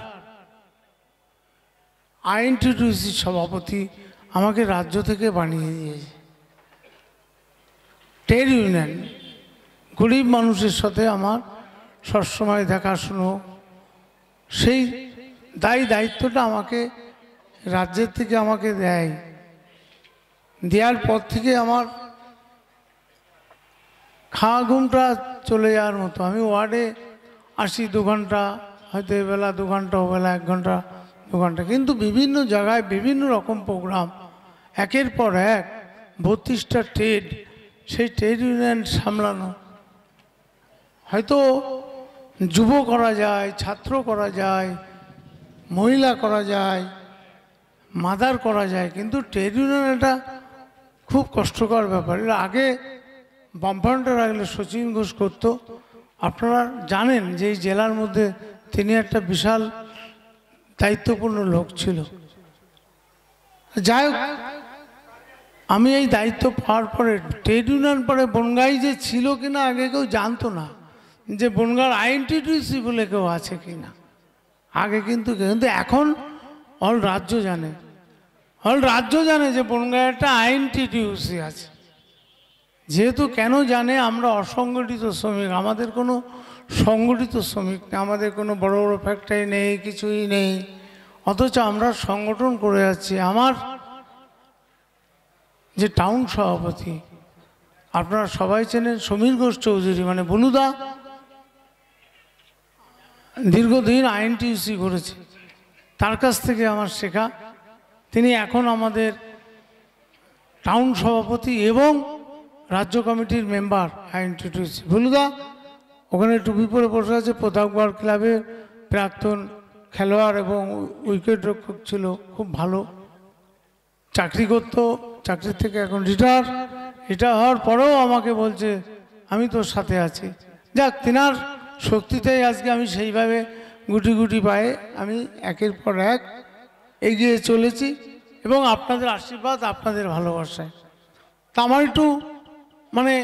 আইএনটিটিউসির সভাপতি আমাকে রাজ্য থেকে বানিয়ে দিয়েছে। ট্রেড ইউনিয়ন, গরিব মানুষের সাথে আমার সবসময় দেখাশুনো, সেই দায়িত্বটা আমাকে রাজ্যের থেকে আমাকে দেয়, দেওয়ার পর থেকে আমার খাওয়া ঘুমটা চলে যাওয়ার মতো। আমি ওয়ার্ডে আসি 2 ঘন্টা, হয়তো এবেলা 2 ঘন্টা, ওবেলা 1 ঘন্টা 2 ঘন্টা, কিন্তু বিভিন্ন জায়গায় বিভিন্ন রকম প্রোগ্রাম, একের পর এক 32টা ট্রেড, সেই ট্রেড ইউনিয়ন সামলানো। হয়তো যুব করা যায়, ছাত্র করা যায়, মহিলা করা যায়, মাদার করা যায়, কিন্তু ট্রেড ইউনিয়ন এটা খুব কষ্টকর ব্যাপার। এর আগে বামফ্রন্টের আগলে শচীন ঘোষ করতো। আপনারা জানেন যে এই জেলার মধ্যে তিনি একটা বিশাল দায়িত্বপূর্ণ লোক ছিল। যাই হোক, আমি এই দায়িত্ব পাওয়ার পরে ট্রেড ইউনিয়ন পরে বনগাঁই যে ছিল কিনা আগে কেউ জানতো না, যে বনগাঁর আইএনটিটিউসি বলে কেউ আছে কিনা আগে, কিন্তু এখন অল রাজ্য জানে, অল রাজ্য জানে যে বনগাঁয় একটা আইএনটিটিউসি আছে। যেহেতু কেন জানে, আমরা অসংগঠিত শ্রমিক, আমাদের কোনো সংগঠিত শ্রমিক নেই, আমাদের কোনো বড় বড় ফ্যাক্টরি নেই, কিছুই নেই, অথচ আমরা সংগঠন করে যাচ্ছি। আমার যে টাউন সভাপতি আপনারা সবাই চেনেন, সমীর ঘোষ চৌধুরী, মানে বনুদা, দীর্ঘদিন আইএনটিইউসি করেছে, তার কাছ থেকে আমার শেখা। তিনি এখন আমাদের টাউন সভাপতি এবং রাজ্য কমিটির মেম্বার আইএনটিইউসি। বনুদা ওখানে টুপি পরে বসে আছে, প্রতাপগড় ক্লাবের প্রাক্তন খেলোয়াড় এবং উইকেট রক্ষক ছিল, খুব ভালো চাকরি করতো, চাকরি থেকে এখন রিটায়ার হওয়ার পরেও আমাকে বলছে আমি তোর সাথে আছি। যাক, তিনার শক্তিতেই আজকে আমি সেইভাবে গুটি গুটি পায়ে আমি একের পর এক এগিয়ে চলেছি, এবং আপনাদের আশীর্বাদ, আপনাদের ভালোবাসায়। তা আমার একটু মানে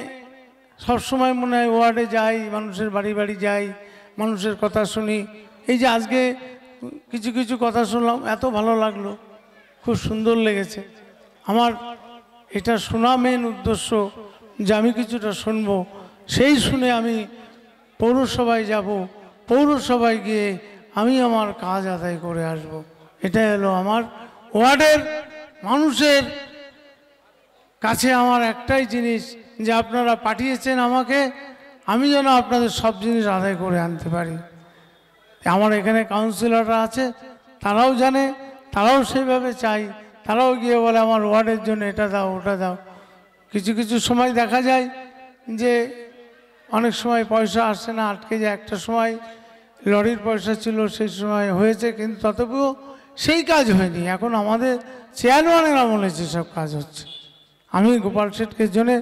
সবসময় মনে হয় ওয়ার্ডে যাই, মানুষের বাড়ি বাড়ি যাই, মানুষের কথা শুনি। এই যে আজকে কিছু কিছু কথা শুনলাম, এত ভালো লাগলো, খুব সুন্দর লেগেছে। আমার এটা শোনা মেন উদ্দেশ্য যে আমি কিছুটা শুনবো, সেই শুনে আমি পৌরসভায় যাব, পৌরসভায় গিয়ে আমি আমার কাজ আদায় করে আসব। এটাই হলো আমার ওয়ার্ডের মানুষের কাছে আমার একটাই জিনিস, যে আপনারা পাঠিয়েছেন আমাকে, আমি যেন আপনাদের সব জিনিস আদায় করে আনতে পারি। আমার এখানে কাউন্সিলররা আছে, তারাও জানে, তারাও সেইভাবে চাই, তারাও গিয়ে বলে আমার ওয়ার্ডের জন্য এটা দাও, ওটা দাও। কিছু কিছু সময় দেখা যায় যে অনেক সময় পয়সা আসে না, আটকে যায়। একটা সময় লরির পয়সা ছিল, সেই সময় হয়েছে, কিন্তু তথাপিও সেই কাজ হয়নি। এখন আমাদের চেয়ারম্যানের আমলে যেসব কাজ হচ্ছে, আমি গোপাল শেঠকে জন্য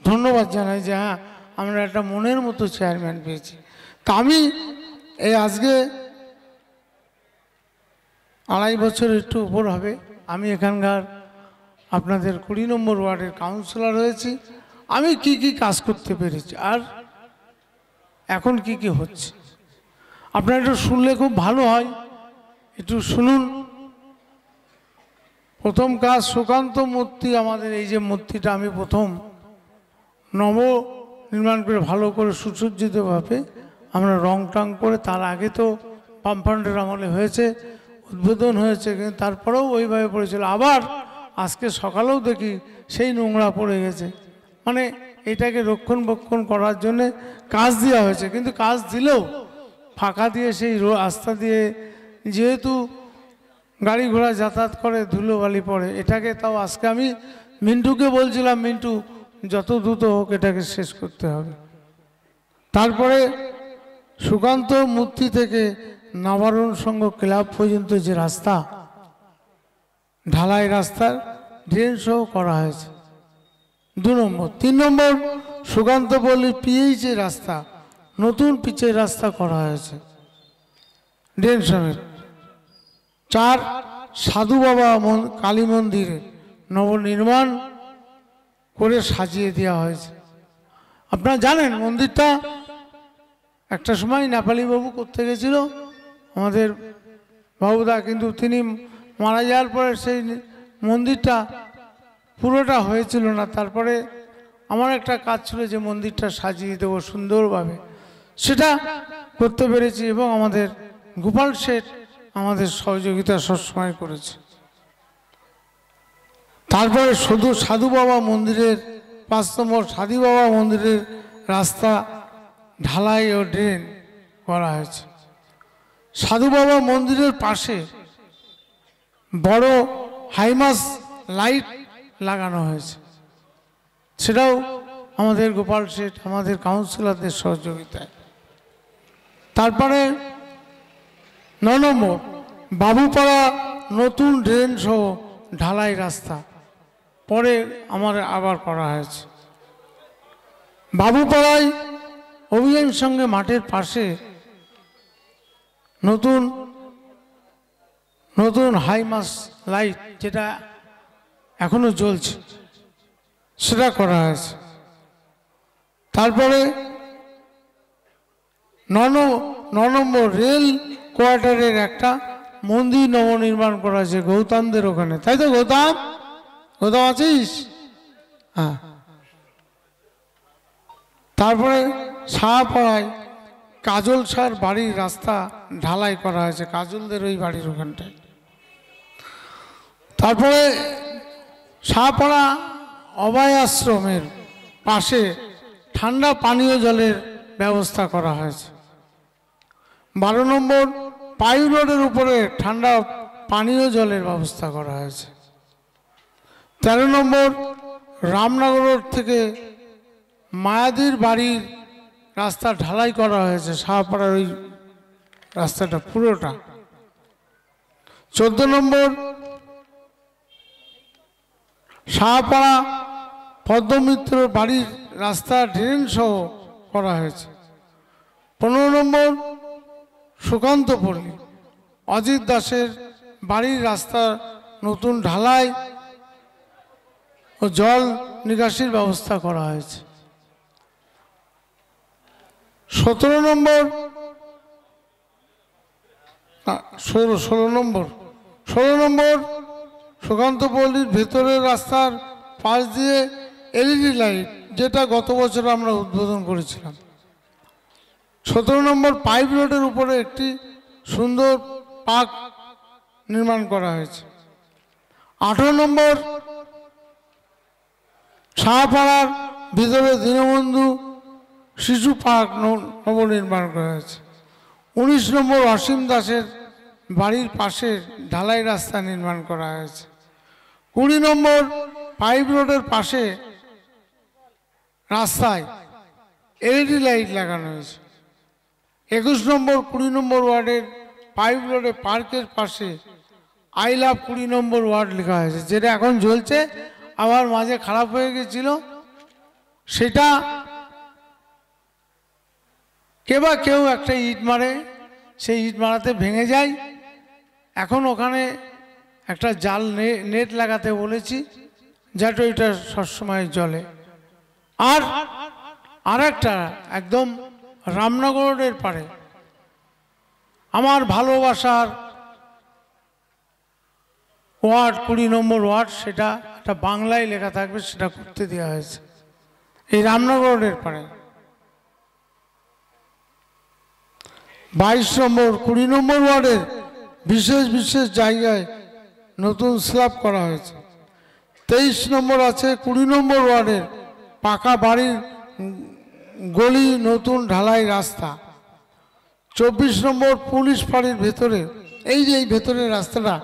ধন্যবাদ জানাই যে হ্যাঁ, আমরা একটা মনের মতো চেয়ারম্যান পেয়েছি। তা আমি এই আজকে 2.5 বছর একটু উপর হবে আমি এখানকার আপনাদের 20 নম্বর ওয়ার্ডের কাউন্সিলর হয়েছি। আমি কি কি কাজ করতে পেরেছি আর এখন কি কি হচ্ছে আপনারা একটু শুনলে খুব ভালো হয়, একটু শুনুন। প্রথম কাজ সুকান্ত মূর্তি, আমাদের এই যে মূর্তিটা আমি প্রথম নব নির্মাণ করে ভালো করে সুসজ্জিতভাবে আমরা রং টাং করে, তার আগে তো বামফ্রন্টের আমলে হয়েছে, উদ্বোধন হয়েছে, কিন্তু তারপরেও ওইভাবে পড়েছিল। আবার আজকে সকালেও দেখি সেই নোংরা পড়ে গেছে, মানে এটাকে রক্ষণাবেক্ষণ করার জন্য কাজ দেওয়া হয়েছে, কিন্তু কাজ দিলেও ফাঁকা দিয়ে সেই রাস্তা দিয়ে যেহেতু গাড়ি ঘোড়া যাতায়াত করে, ধুলোবালি পড়ে, এটাকে তাও আজকে আমি মিন্টুকে বলছিলাম, মিন্টু যত দ্রুত হোক এটাকে শেষ করতে হবে। তারপরে সুকান্ত মূর্তি থেকে নবারণ সংঘ ক্লাব পর্যন্ত যে রাস্তা, ঢালাই রাস্তার ড্রেন সহ করা হয়েছে 2 নম্বর। 3 নম্বর সুকান্ত পল্লী পিএইচ রাস্তা, নতুন পিচের রাস্তা করা হয়েছে ড্রেন সমেত। 4 সাধু বাবা কালী মন্দিরে নবনির্মাণ করে সাজিয়ে দেওয়া হয়েছে। আপনারা জানেন মন্দিরটা একটা সময় নেপালি বাবু করতে গেছিল আমাদের বাবুদা, কিন্তু তিনি মারা যাওয়ার পরে সেই মন্দিরটা পুরোটা হয়েছিল না। তারপরে আমার একটা কাজ ছিল যে মন্দিরটা সাজিয়ে দেবো সুন্দরভাবে, সেটা করতে পেরেছি, এবং আমাদের গোপাল শেঠ আমাদের সহযোগিতা সবসময় করেছে। তারপরে শুধু সাধু বাবা মন্দিরের 5 নম্বর সাধু বাবা মন্দিরের রাস্তা ঢালাই ও ড্রেন করা হয়েছে। সাধু বাবা মন্দিরের পাশে বড় হাইমাস লাইট লাগানো হয়েছে, সেটাও আমাদের গোপাল শেঠ আমাদের কাউন্সিলরদের সহযোগিতায়। তারপরে 9 নম্বর বাবুপাড়া নতুন ড্রেন সহ ঢালাই রাস্তা পরে আবার করা হয়েছে। বাবুপাড়ায় অভিযান সঙ্গে মাঠের পাশে নতুন নতুন হাইমাস লাইট যেটা এখনো জ্বলছে সেটা করা হয়েছে। তারপরে 9 নম্বর রেল কোয়ার্টারের একটা মন্দির নবনির্মাণ করা হয়েছে গৌতমদের ওখানে, তাই তো? গৌতম আছিস? হ্যাঁ। তারপরে শাহপাড়ায় কাজল সার বাড়ির রাস্তা ঢালাই করা হয়েছে, কাজলদের ওই বাড়ির ওখানটায়। তারপরে শাহপাড়া অভয় আশ্রমের পাশে ঠান্ডা পানীয় জলের ব্যবস্থা করা হয়েছে। 12 নম্বর পাইপ রোডের উপরে ঠান্ডা পানীয় জলের ব্যবস্থা করা হয়েছে। 13 নম্বর রামনগর রোড থেকে মায়াদির বাড়ির রাস্তা ঢালাই করা হয়েছে, শাহপাড়ার ওই রাস্তাটা পুরোটা। 14 নম্বর শাহপাড়া পদ্মমিত্র বাড়ির রাস্তা ড্রেন সহ করা হয়েছে। 15 নম্বর সুকান্তপল্লী অজিত দাসের বাড়ির রাস্তা নতুন ঢালাই ও জল নিকাশির ব্যবস্থা করা হয়েছে। 16 নম্বর 16 নম্বর সুকান্তপল্লীর ভেতরের রাস্তার পাশ দিয়ে এলইডি লাইট, যেটা গত বছর আমরা উদ্বোধন করেছিলাম। 17 নম্বর পাইপ রোডের উপরে একটি সুন্দর পার্ক নির্মাণ করা হয়েছে। 18 নম্বর শাহপাড়ার ভিতরে দীনবন্ধু শিশু পার্ক নবনির্মাণ করা হয়েছে। 19 নম্বর অসীম দাসের বাড়ির পাশে ঢালাই রাস্তা নির্মাণ করা হয়েছে। 20 নম্বর পাইপ রোডের পাশে রাস্তায় এলইডি লাইট লাগানো হয়েছে। 21 নম্বর 20 নম্বর ওয়ার্ডের পাইপ রোডে পার্কের পাশে আই লাভ 20 নম্বর ওয়ার্ড লেখা হয়েছে, যেটা এখন জ্বলছে, আবার মাঝে খারাপ হয়ে গেছিল। সেটা কেউ একটা ইট মারে, সেই ইট মারাতে ভেঙে যায়। এখন ওখানে একটা জাল নেট লাগাতে বলেছি, যাতে ওইটা সবসময় জ্বলে। আর একটা একদম রামনগরের পারে আমার ভালোবাসার ওয়ার্ড 20 নম্বর ওয়ার্ড, সেটা একটা বাংলায় লেখা থাকবে, সেটা করতে দেওয়া হয়েছে এই রামনগরের পারে। 22 নম্বর 20 নম্বর ওয়ার্ডের বিশেষ জায়গায় নতুন স্ল্যাব করা হয়েছে। 23 নম্বর আছে 20 নম্বর ওয়ার্ডের পাকা বাড়ির গলি নতুন ঢালাই রাস্তা। 24 নম্বর পুলিশ ফাঁড়ির ভেতরে এই ভেতরের রাস্তাটা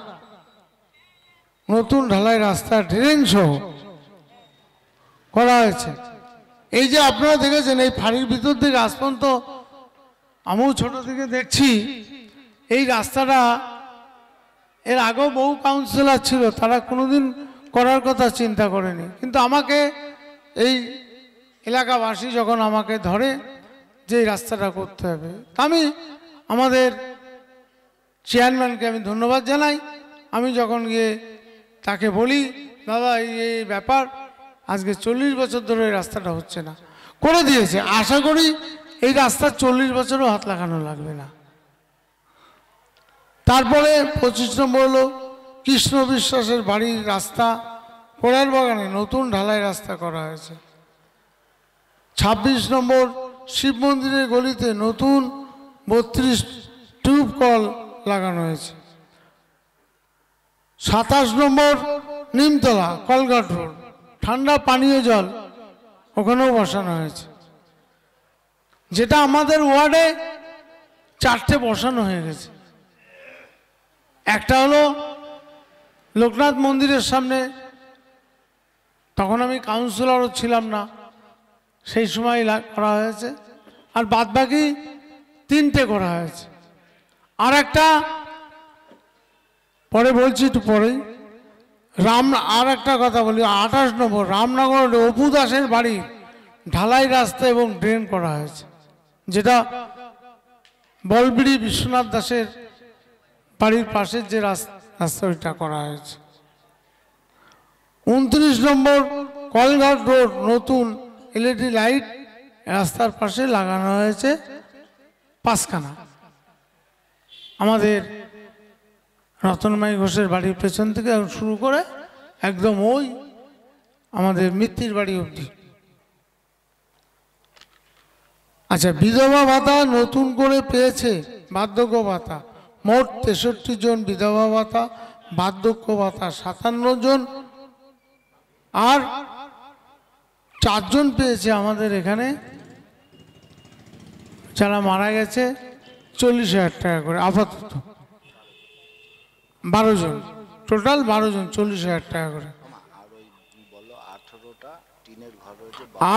নতুন ঢালাই রাস্তা ড্রেন সহ করা হয়েছে। এই যে আপনারা দেখেছেন এই ফাঁড়ির ভিতর থেকে আজ পর্যন্ত আমিও ছোট থেকে দেখছি, এই রাস্তাটা এর আগেও বহু কাউন্সিলর ছিল, তারা কোনোদিন করার কথা চিন্তা করেনি। কিন্তু আমাকে এই এলাকাবাসী যখন আমাকে ধরে যে এই রাস্তাটা করতে হবে, আমি আমাদের চেয়ারম্যানকে আমি ধন্যবাদ জানাই। আমি যখন গিয়ে তাকে বলি, দাদা এই ব্যাপার, আজকে 40 বছর ধরে এই রাস্তাটা হচ্ছে না, করে দিয়েছে। আশা করি এই রাস্তা 40 বছরও হাত লাগানো লাগবে না। তারপরে 25 নম্বর হলো কৃষ্ণ বিশ্বাসের বাড়ির রাস্তা পোড়ার বাগানে নতুন ঢালাই রাস্তা করা হয়েছে। 26 নম্বর শিব মন্দিরের গলিতে নতুন 32 টিউব কল লাগানো হয়েছে। 27 নম্বর নিমতলা কলঘাট রোড ঠান্ডা পানীয় জল ওখানেও বসানো হয়েছে, যেটা আমাদের ওয়ার্ডে 4টে বসানো হয়ে গেছে। একটা হলো লোকনাথ মন্দিরের সামনে, তখন আমি কাউন্সিলরও ছিলাম না, সেই সময় করা হয়েছে। আর বাদবাকি 3টে করা হয়েছে। আর একটা পরে বলছি, একটু পরেই আর একটা কথা বলি, 28 নম্বর রামনগর অপু দাসের বাড়ি ঢালাই রাস্তা এবং ড্রেন করা হয়েছে, যেটা বলবিড়ি বিশ্বনাথ দাসের বাড়ির পাশের যে রাস্তা ওইটা করা হয়েছে। 29 নম্বর কলঘাট রোড নতুন এলইডি লাইট রাস্তার পাশে লাগানো হয়েছে 5খানা। আমাদের রতনমাই ঘোষের বাড়ির পেছন থেকে শুরু করে একদম ওই আমাদের মিত্তির বাড়ি অবধি। আচ্ছা, বিধবা ভাতা নতুন করে পেয়েছে, বার্ধক্য ভাতা মোট 63 জন, বিধবা ভাতা বার্ধক্য ভাতা 57 জন, আর 4 জন পেয়েছে আমাদের এখানে যারা মারা গেছে 40,000 টাকা করে আপাতত। 12 জন টোটাল, 12 জন 40,000 টাকা করে।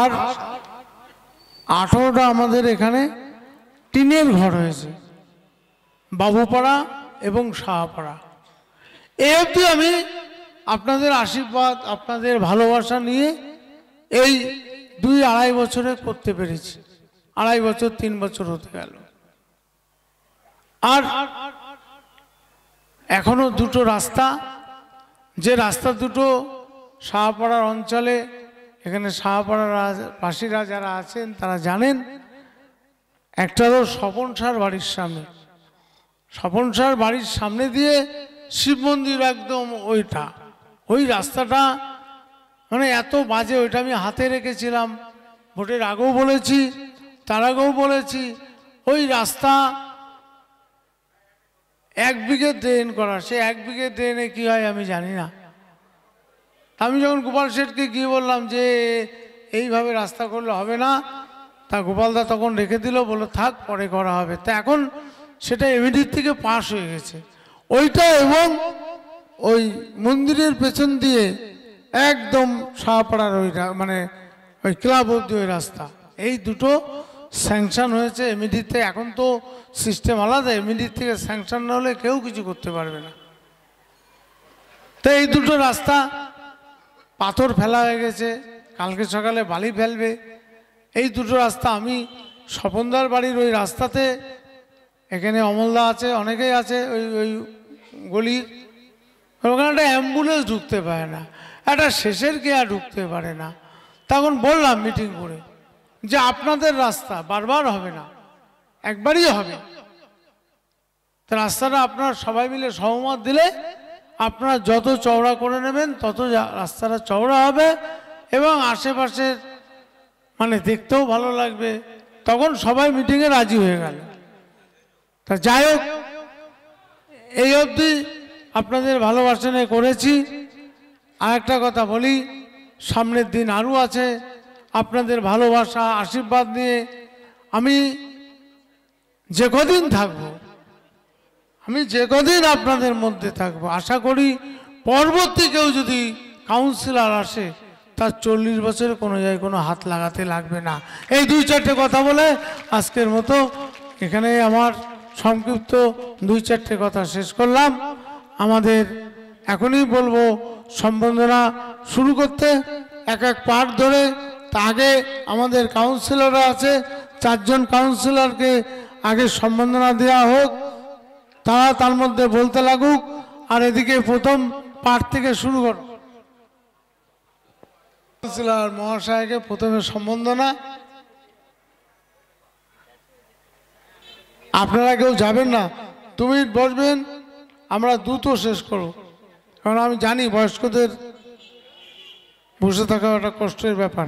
আর 18টা আমাদের এখানে টিনের ঘর হয়েছে, বাবুপাড়া এবং শাহপাড়া। এই অবধি আমি আপনাদের আশীর্বাদ, আপনাদের ভালোবাসা নিয়ে এই 2-2.5 বছরে করতে পেরেছি। 2.5 বছর 3 বছর হতে গেল। আর এখনো 2টো রাস্তা, যে রাস্তা দুটো শাহপাড়ার অঞ্চলে, এখানে শাহপাড়ার বাসীরা যারা আছেন তারা জানেন। একটা হলো স্বপন সার বাড়ির সামনে, স্বপন সার বাড়ির সামনে দিয়ে শিব মন্দির একদম ওইটা, ওই রাস্তাটা মানে এত বাজে, ওইটা আমি হাতে রেখেছিলাম, ভোটের আগেও বলেছি, তার আগেও বলেছি। ওই রাস্তা 1 বিঘে ড্রেন করা, সে 1 বিঘে ড্রেনে কি হয় আমি জানি না। আমি যখন গোপাল শেঠকে গিয়ে বললাম যে এইভাবে রাস্তা করলে হবে না, তা গোপালদা তখন রেখে দিল, বললো থাক পরে করা হবে। তা এখন সেটা এমএডির থেকে পাস হয়ে গেছে ওইটা, এবং ওই মন্দিরের পেছন দিয়ে একদম শাহপাড়ার ওই মানে ওই ক্লাব অব্দি ওই রাস্তা, এই দুটো স্যাংশন হয়েছে এমএডিতে। এখন তো সিস্টেম আলাদা, এমএডির থেকে স্যাংশন না হলে কেউ কিছু করতে পারবে না। তো এই দুটো রাস্তা পাথর ফেলা হয়ে গেছে, কালকে সকালে বালি ফেলবে। এই দুটো রাস্তা আমি স্বপনদার বাড়ির ওই রাস্তাতে, এখানে অমলদা আছে, অনেকেই আছে ওই ওই গলির, ওখানে একটা অ্যাম্বুলেন্স ঢুকতে পারে না, একটা শেষের কেয়া ঢুকতে পারে না। তখন বললাম মিটিং করে যে আপনাদের রাস্তা বারবার হবে না, একবারই হবে। তো রাস্তাটা আপনারা সবাই মিলে সহমত দিলে আপনারা যত চওড়া করে নেবেন তত রাস্তাটা চওড়া হবে এবং আশেপাশের মানে দেখতেও ভালো লাগবে। তখন সবাই মিটিংয়ে রাজি হয়ে গেল। তা যাই হোক, এই অবধি আপনাদের ভালোবাসা নিয়ে করেছি। আর একটা কথা বলি, সামনের দিন আরও আছে। আপনাদের ভালোবাসা আশীর্বাদ নিয়ে আমি যে কদিন থাকবো, আমি যে কদিন আপনাদের মধ্যে থাকবো, আশা করি পরবর্তী কেউ যদি কাউন্সিলর আসে তার 40 বছরে কোনো জায়গায় কোনো হাত লাগাতে লাগবে না। এই 2-4টে কথা বলে আজকের মতো এখানে আমার সংক্ষিপ্ত 2-4টে কথা শেষ করলাম। আমাদের এখনই বলবো সম্বর্ধনা শুরু করতে, এক এক পার্ট ধরে। তা আগে আমাদের কাউন্সিলররা আছে, 4 জন কাউন্সিলরকে আগে সম্বর্ধনা দেওয়া হোক, তারা তার মধ্যে বলতে লাগুক। আর এদিকে প্রথম পার্ট থেকে শুরু করো। কাউন্সিলর মহাশয়কে প্রথমে সম্বর্ধনা। আপনারা কেউ যাবেন না, 2 মিনিট বসবেন, আমরা দ্রুত শেষ করব, কারণ আমি জানি বয়স্কদের বসে থাকা একটা কষ্টের ব্যাপার।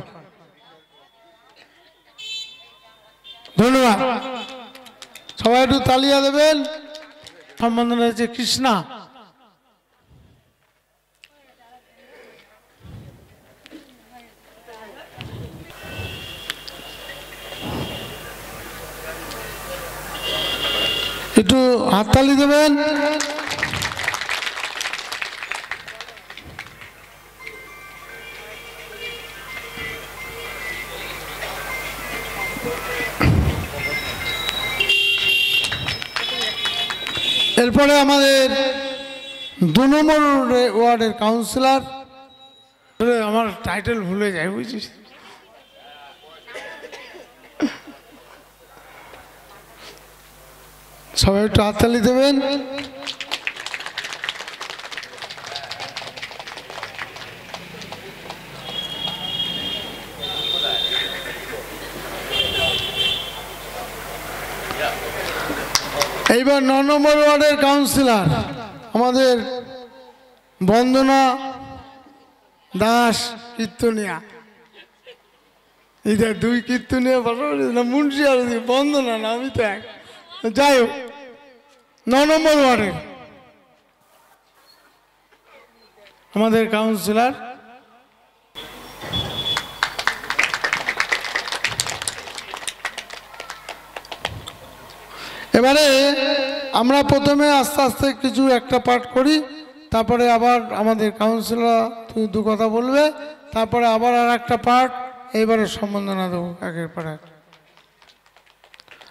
ধন্যবাদ, সবাই একটু তালিয়া দেবেন। সম্বর্ধনা হয়েছে কৃষ্ণা। একটু হাততালি দেবেন। এরপরে আমাদের 2 নম্বর ওয়ার্ডের কাউন্সিলর, আমার টাইটেল ভুলে যায় বুঝছিস, সবাই একটু হাততালি দেবেন। এইবার 9 নম্বর ওয়ার্ডের কাউন্সিলর আমাদের বন্দনা দাস কীর্তনিয়া। এটা 2 কীর্তনিয়া না মুন্সি আর বন্দনা না, আমি তো এক। যাই হোক, 9 নম্বর ওয়ার্ডের আমাদের কাউন্সিলর। এবারে আমরা প্রথমে আস্তে আস্তে কিছু একটা পাঠ করি, তারপরে আবার আমাদের কাউন্সিলর 2 কথা বলবে, তারপরে আবার আর একটা পাঠ, এইবারে সম্বর্ধনা দেবো একের পর এক।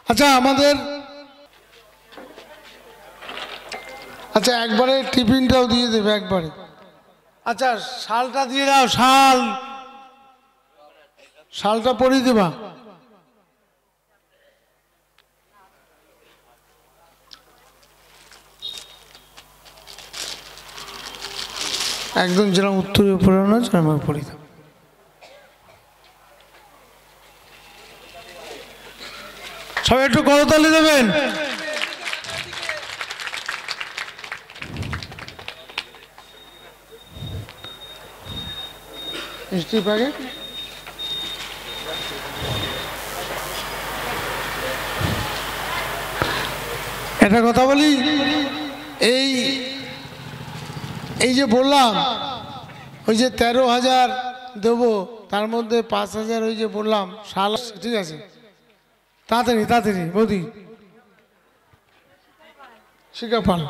আচ্ছা আচ্ছা একবারে টিফিনটাও দিয়ে দেবে একবারে। আচ্ছা শালটা দিয়ে দাও, শালটা পরিয়ে দেবা। একদম যেরকম উত্তরে পড়ানো সেরকম পড়ি দাও। সবাই একটু করতালি দেবেন। মিষ্টি প্যাকেট একটা কথা বলি, এই যে বললাম ওই যে 13,000 দেবো, তার মধ্যে 5,000 ওই যে বললাম শাল, ঠিক আছে? তাড়াতাড়ি বৌদি শিখা পাল।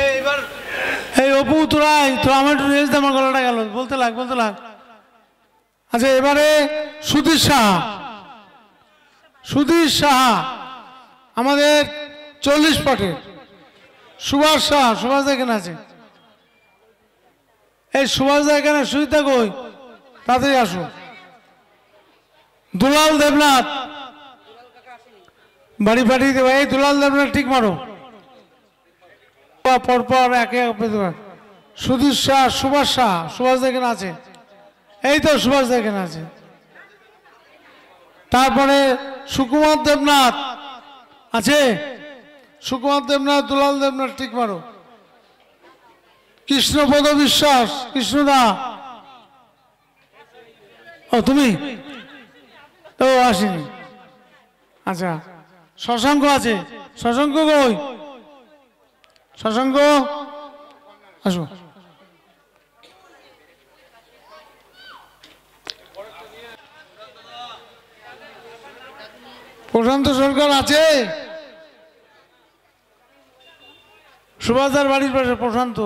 এইবার এই অপু তোরা আমার একটু রেস্ট দে, আমার গলাটা গেল, বলতে লাগ। আচ্ছা এবারে সুধীর সাহা আমাদের 40 পাটের। সুভাষ দা এখানে আছে? এই সুভাষ দা এখানে, সুজিতা কই? তাড়াতাড়ি আসো। দুলাল দেবনাথ বাড়ি পাঠিয়ে দেবো। এই দুলাল দেবনাথ ঠিক মারো পরপর একে। সুধীর শাহ, সুভাষ দা এখানে আছে? এই তো সুভাষ দা এখানে আছে। তারপরে সুকুমার দেবনাথ আছে? সুকুমার দেবনাথ, দুলাল দেবনাথ ঠিক মারো। কৃষ্ণপদ বিশ্বাস, কৃষ্ণদা, ও তুমি তো আসেনি। আচ্ছা শশাঙ্ক আছে? শশাঙ্ক কই? শশাঙ্ক আসো। প্রশান্ত সরকার আছে? সুভাষদার বাড়ির পাশে প্রশান্ত,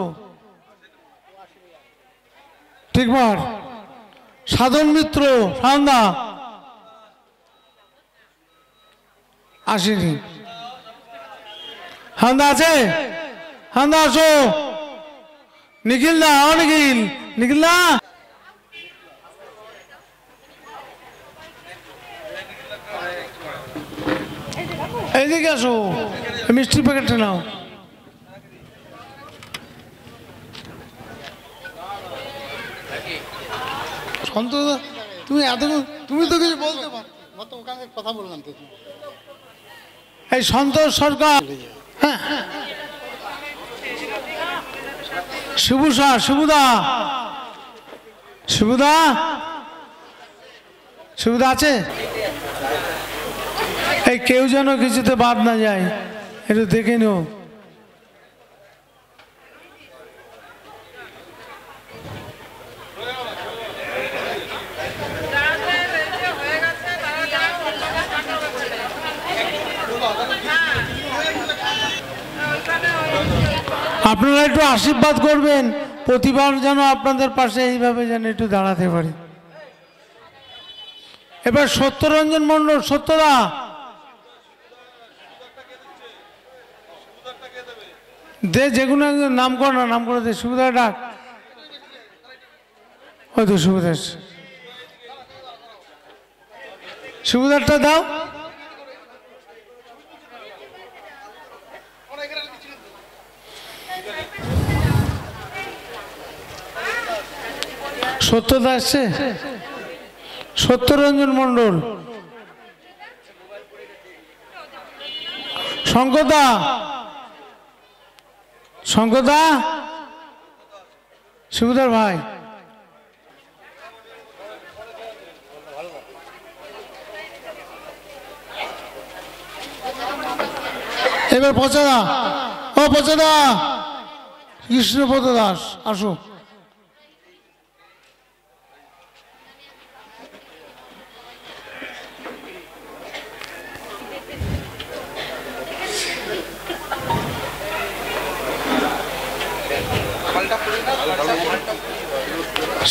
ঠিক মার। সাধন মিত্র, সান্দা আসেনি। হান্দা আছে? হান্দা আসো। নিখিল দা, নিখিল দা এইদিকে আসো, মিষ্টির প্যাকেটটা নাও। সন্তোষ তুমি তুমি তো কিছু বলতে পারো, কথা বললাম তো। এই সন্তোষ সরকার, হ্যাঁ শিবুদা আছে? এই কেউ যেন কিছুতে বাদ না যায়, একটু দেখে নিও। আপনারা একটু আশীর্বাদ করবেন, প্রতিবার যেন আপনাদের পাশে এইভাবে যেন একটু দাঁড়াতে পারি। এবার সত্যরঞ্জন মণ্ডল, সত্যদা দে, যেগুলো একজন নাম কর না, নাম করে দে। সুবিধা ডাক, হয়তো সুবিধা, সুবিধাটা দাও। সত্যদা আসছে, সত্যরঞ্জন মণ্ডল, শঙ্করদা, শঙ্করদা, সুবিধার ভাই। এবার পচাদা, ও পচাদা, কৃষ্ণপদ দাস আসো।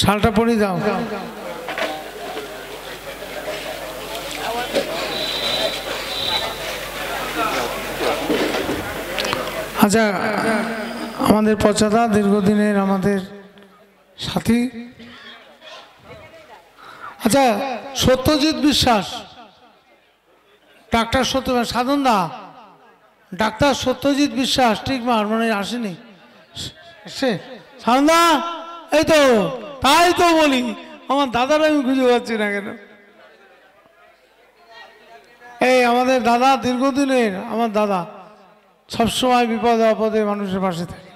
শালটা পরি দাও। আচ্ছা, আমাদের পচাদা দীর্ঘদিনের আমাদের সাথী। আচ্ছা, সত্যজিৎ বিশ্বাস, ডাক্তার সাধন দা, ডাক্তার সত্যজিৎ বিশ্বাস ঠিক মানে আসেনি সে সাধন দা, এই তো, তাই তো বলি আমার দাদার আমি খুঁজে পাচ্ছি না কেন। এই আমাদের দাদা, দীর্ঘদিনের আমার দাদা, সবসময় বিপদে আপদে মানুষের পাশে থাকে।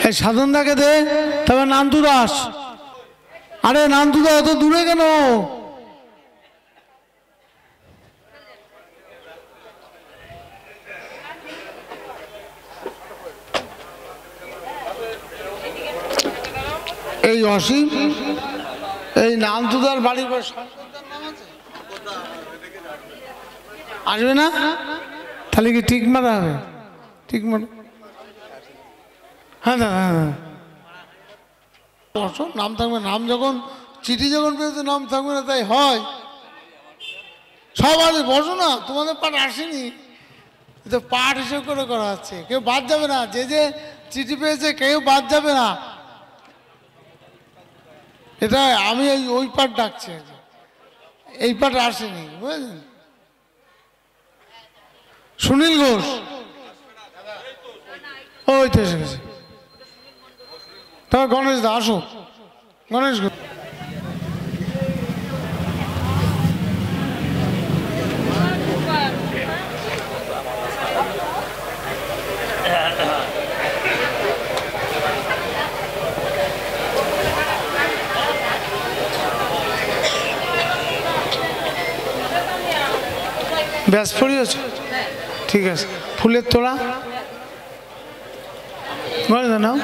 এই সাধনদাকে দে, তবে নান্তু দাস। আরে নান্তু দা এত দূরে কেন? এই অসীম, এই নান্তুদার বাড়ির আসবে না, তাহলে কি ঠিক মারা হবে? ঠিক মারা, হ্যাঁ দাদা, হ্যাঁ নাম থাকবে। নাম যখন চিঠি যখন পেয়েছে নাম থাকবে না, তাই হয়। সব আছে, বসো না, তোমাদের পাঠ আসেনি, তো পাঠ হিসেবে করে করা হচ্ছে, কেউ বাদ যাবে না। যে যে চিঠি পেয়েছে কেউ বাদ যাবে না। এটা আমি ওই পাঠ ডাকছি, এই পাঠ আসেনি, বুঝলেন? সুনীল ঘোষ, ওই তো এসে গেছে। তবে গণেশ দা আসো, গণেশ ঘোষ। ব্যাস পড়িয়েছ, ঠিক আছে। ফুলের তোড়া নাও,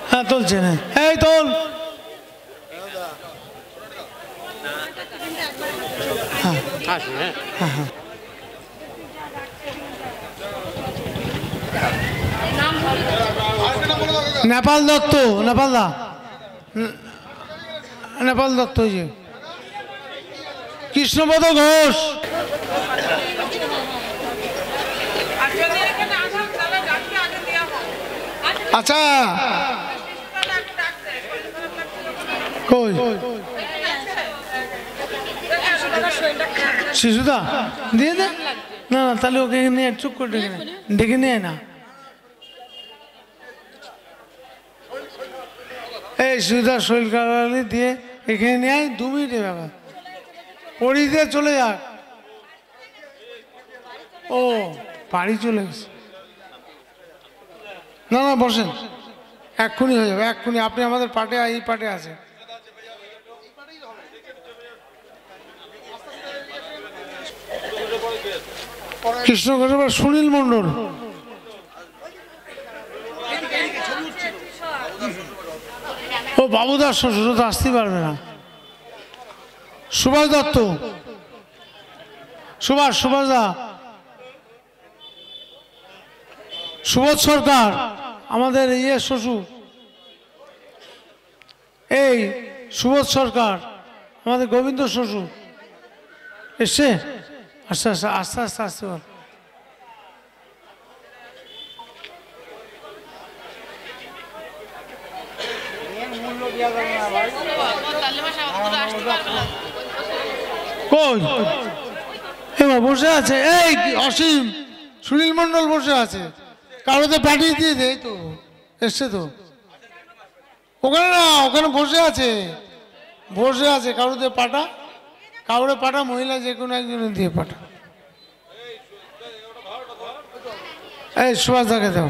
হ্যাঁ তুলছে না, এই তোল। নেপাল দত্ত, নেপাল দা, নেপাল দত্ত, যে কৃষ্ণপদ ঘোষ, আচ্ছা কই শিশুদা দিয়ে দে না, তাহলে ওকে নিয়ে চুপ করে ডেকে নিয়ে না। এই শিশুদা শরীর কালি দিয়ে এখানে নিয়ে 2 মিনিটে ব্যাপার, পড়ি দিয়ে চলে যাক। ও বাড়ি চলে গেছে, না না বসেন, এক্ষুনি হয়ে যাবে, এক্ষুনি। আপনি আমাদের পাটে, এই পাটে আছে। কৃষ্ণ ঘোষ এবার সুনীল মণ্ডল, ও বাবুদার শ্বশুর তো আসতেই পারবে না। সুভাষ দত্ত, সুভাষ দা, সুবোধ সরকার আমাদের শ্বশুর, এই সুবোধ সরকার আমাদের গোবিন্দ শ্বশুর এসছে। আস্তে আস্তে আস্তে আস্তে আসতে পার। কই এবার বসে আছে, এই অসীম সুনীল মণ্ডল বসে আছে, কারোতে পাঠিয়ে দিয়ে দে, তো এসছে তো ওখানে, না ওখানে বসে আছে কারোতে পাঠা, কাউরে পাঠা, মহিলা যে কোনো একজনের দিয়ে পাঠা। এই সুভাষ দাকে দাও,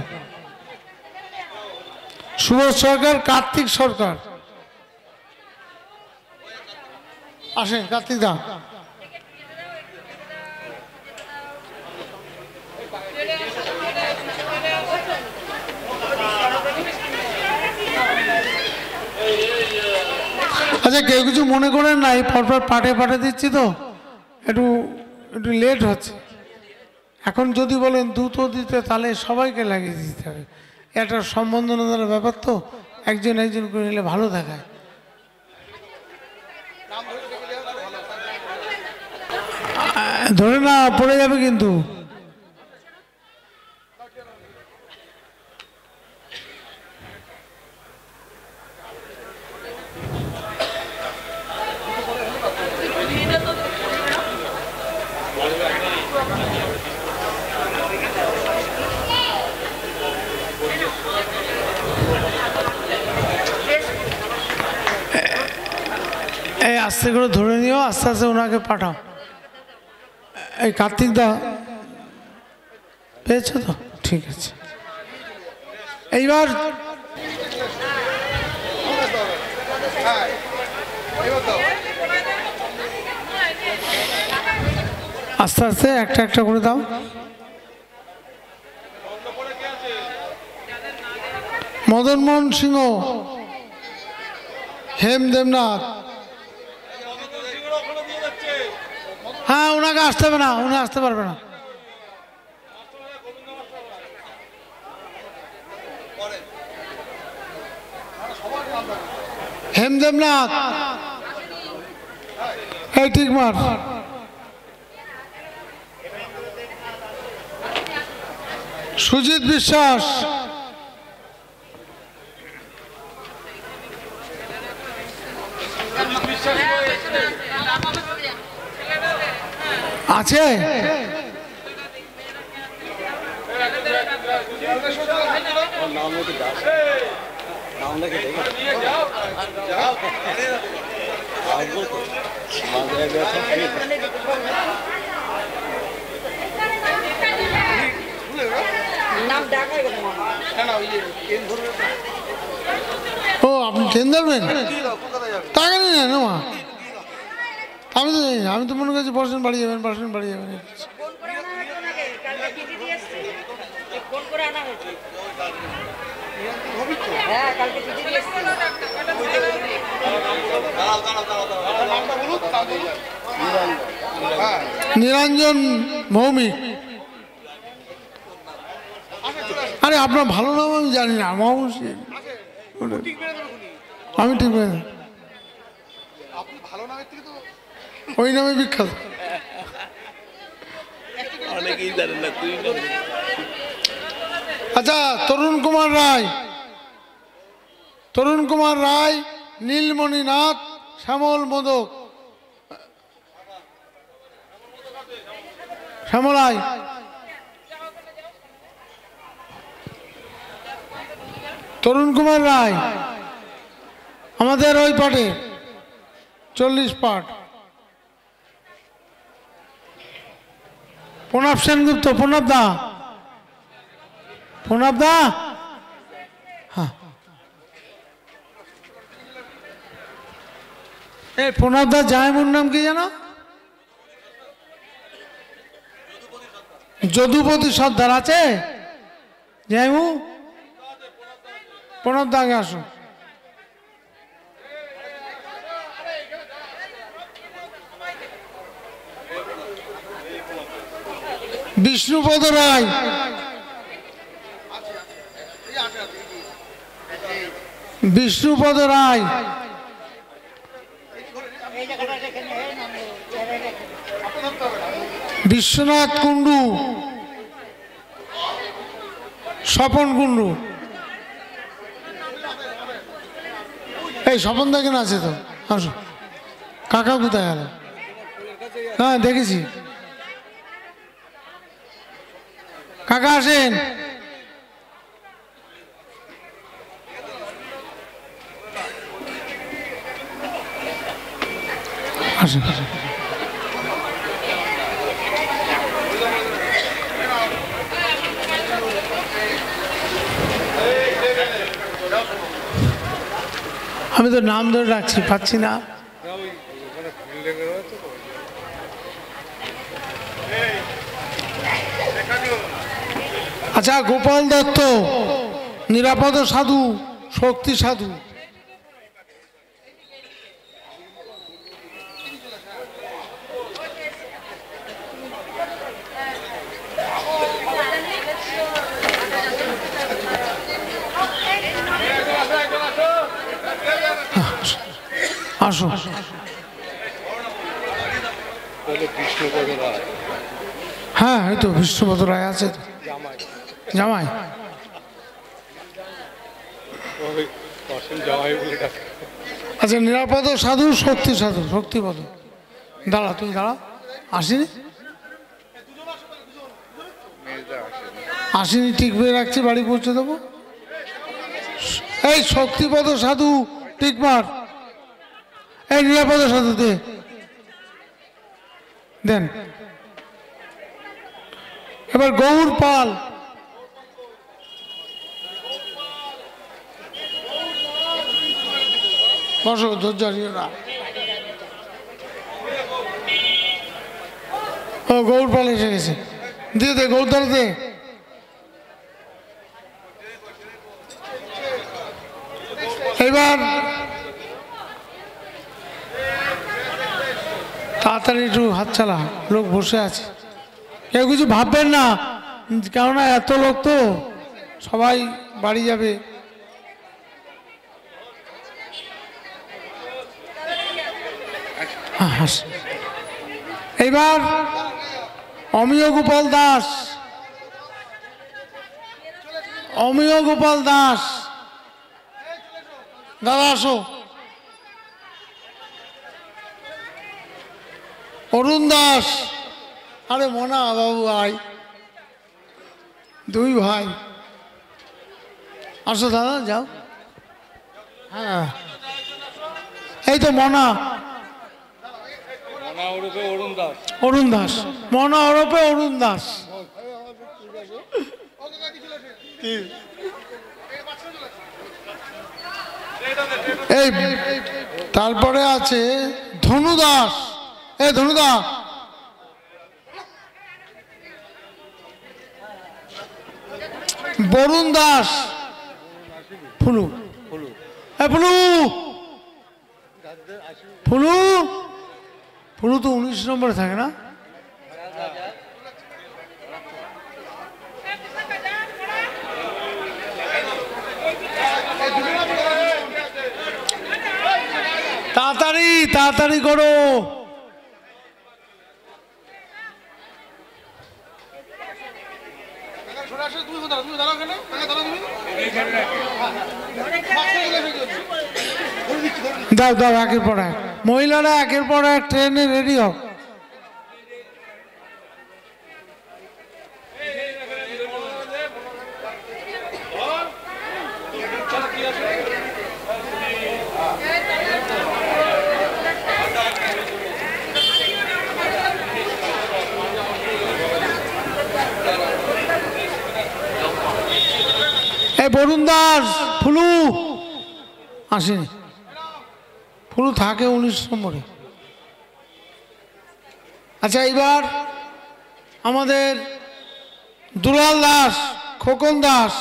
সুবোধ সরকার, কার্তিক সরকার আসেন, কার্তিক দা। আচ্ছা কেউ কিছু মনে করেন নাই, পরপর পাঠে দিচ্ছি তো একটু লেট হচ্ছে। এখন যদি বলেন দ্রুত দিতে তাহলে সবাইকে লাগিয়ে দিতে হবে, এটা সম্বন্ধনার ব্যাপার তো, একজন করে নিলে ভালো দেখায়। ধরে না পড়ে যাবে কিন্তু। এই আস্তে করে ধরে নিও, আস্তে আস্তে ওনাকে পাঠাও। এই কার্তিক দা পেয়েছো তো? ঠিক আছে। এইবার আস্তে আস্তে একটা করে দাও। মদন মোহন সিংহ, হেম দেবনাথ, হ্যাঁ ওনাকে আসতে হবে না, উনি আসতে পারবে না। হেম দেবনাথ, এই ঠিক মার। সুজিত বিশ্বাস, আছে? ও আপনি ট্রেন ধরবেন? টাকা নিয়ে নেন মা, আমি তো জানি না, আমি তো মনে করছি বসেন বাড়ি যাবেন। নিরঞ্জন ভৌমিক। আরে আপনার ভালো নাম আমি জানি না, আমি ঠিক ওই নামে বিখ্যাত। আচ্ছা তরুণ কুমার রায়, নীলমণি নাথ, শ্যামল মোদক, শ্যামলাই, তরুণ কুমার রায় আমাদের ওই পাঠে 40 পাঠ। প্রণব সেনগুপ্ত, প্রণব দা, হ্যাঁ এই প্রণব দা জামাইবুর নাম কি জানো? যদুপতি সর্দার আছে? যাইমু প্রণব দাগে আসো। বিষ্ণুপদ রায়, বিষ্ণুপদ রায়, বিশ্বনাথ কুণ্ডু, স্বপন কুণ্ডু। এই স্বপন দেখেন আছে তো, আসো। কাকা কোথায় গেল? হ্যাঁ দেখেছি, কাকা আসেন। আসেন আসেন। আমি তো নাম ধরে রাখছি, পাচ্ছি না। আচ্ছা, গোপাল দত্ত, নিরাপদ সাধু, শক্তি সাধু। আসো। হ্যাঁ এই তো বিষ্ণুপদ রায় আছে তো, জামাই। আচ্ছা, নিরাপদ সাধু, শক্তি সাধু, শক্তিপদ। দাঁড়া, তুই দাঁড়া। আসিনি, আসিনি, টিকবে রাখছি, বাড়ি পৌঁছে দেবো। এই শক্তিপদ সাধু টিক মার। এই নিরাপদ সাধু দেন। এবার গৌর পাল, বসো, ধৈর্য হারিও না। ও গৌর পাল এসে গেছে, দিয়ে দে গৌর ধরে দে। এবার তাড়াতাড়ি একটু হাত চালা, লোক বসে আছে। কেউ কিছু ভাববেন না, কেননা এত লোক তো, সবাই বাড়ি যাবে। এবার অমিয় গোপাল দাস, অমিয় গোপাল দাস, দাদা আসো। অরুণ দাস, আরে মনা বাবু আয়, দুই ভাই। আসো দাদা, যাও। হ্যাঁ এই তো মনা, অরুণ দাস, মনা ওরফে অরুণ দাস। এই তারপরে আছে ধনু দাস। এই ধনুদা, বরুণ দাস, ফুলু, ফুলু, ফুলু, ফুলু তো 19 নম্বরে থাকে না? তাড়াতাড়ি তাড়াতাড়ি করো। দাও দাও, একের পর এক মহিলারা একের পর এক ট্রেনে রেডি হোক। বরুণ দাস, ফুলু আসেনি, ফুলু থাকে 19 নম্বরে। আচ্ছা, এবার আমাদের দুলাল দাস, খোকন দাস,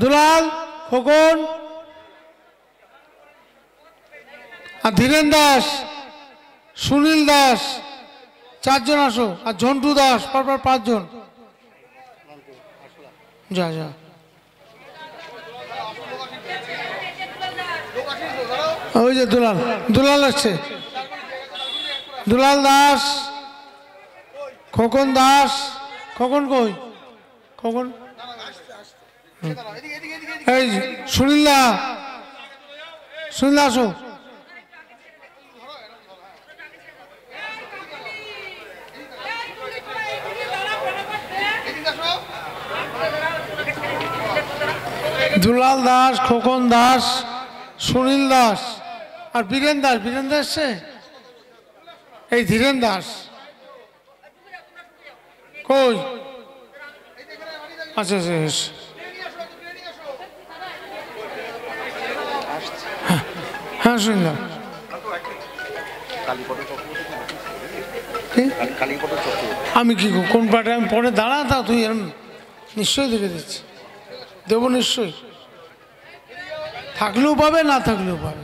দুলাল, খোকন আর ধীরেন দাস, সুনীল দাস, 4 জন আসো, আর ঝন্টু দাস, পরপর 5 জন। যা যা ওই যে দুলাল, দুলাল আসছে, দুলাল দাস, খোকন দাস, খোকন কই, খোকন এই সুনীল দা, সুনীল দা আসো। দুলাল দাস, খোকন দাস, সুনীল দাস আর বীরেন দাস। বীরেন দাস এসছে, এই ধীরেন দাস কই? আচ্ছা আচ্ছা, হ্যাঁ শুনলাম। আমি কি কোন পাটে আমি পরে দাঁড়া, তা তুই নিশ্চয়ই দেখে দিচ্ছি, দেবো নিশ্চয়ই, থাকলেও পাবে না থাকলেও পাবে।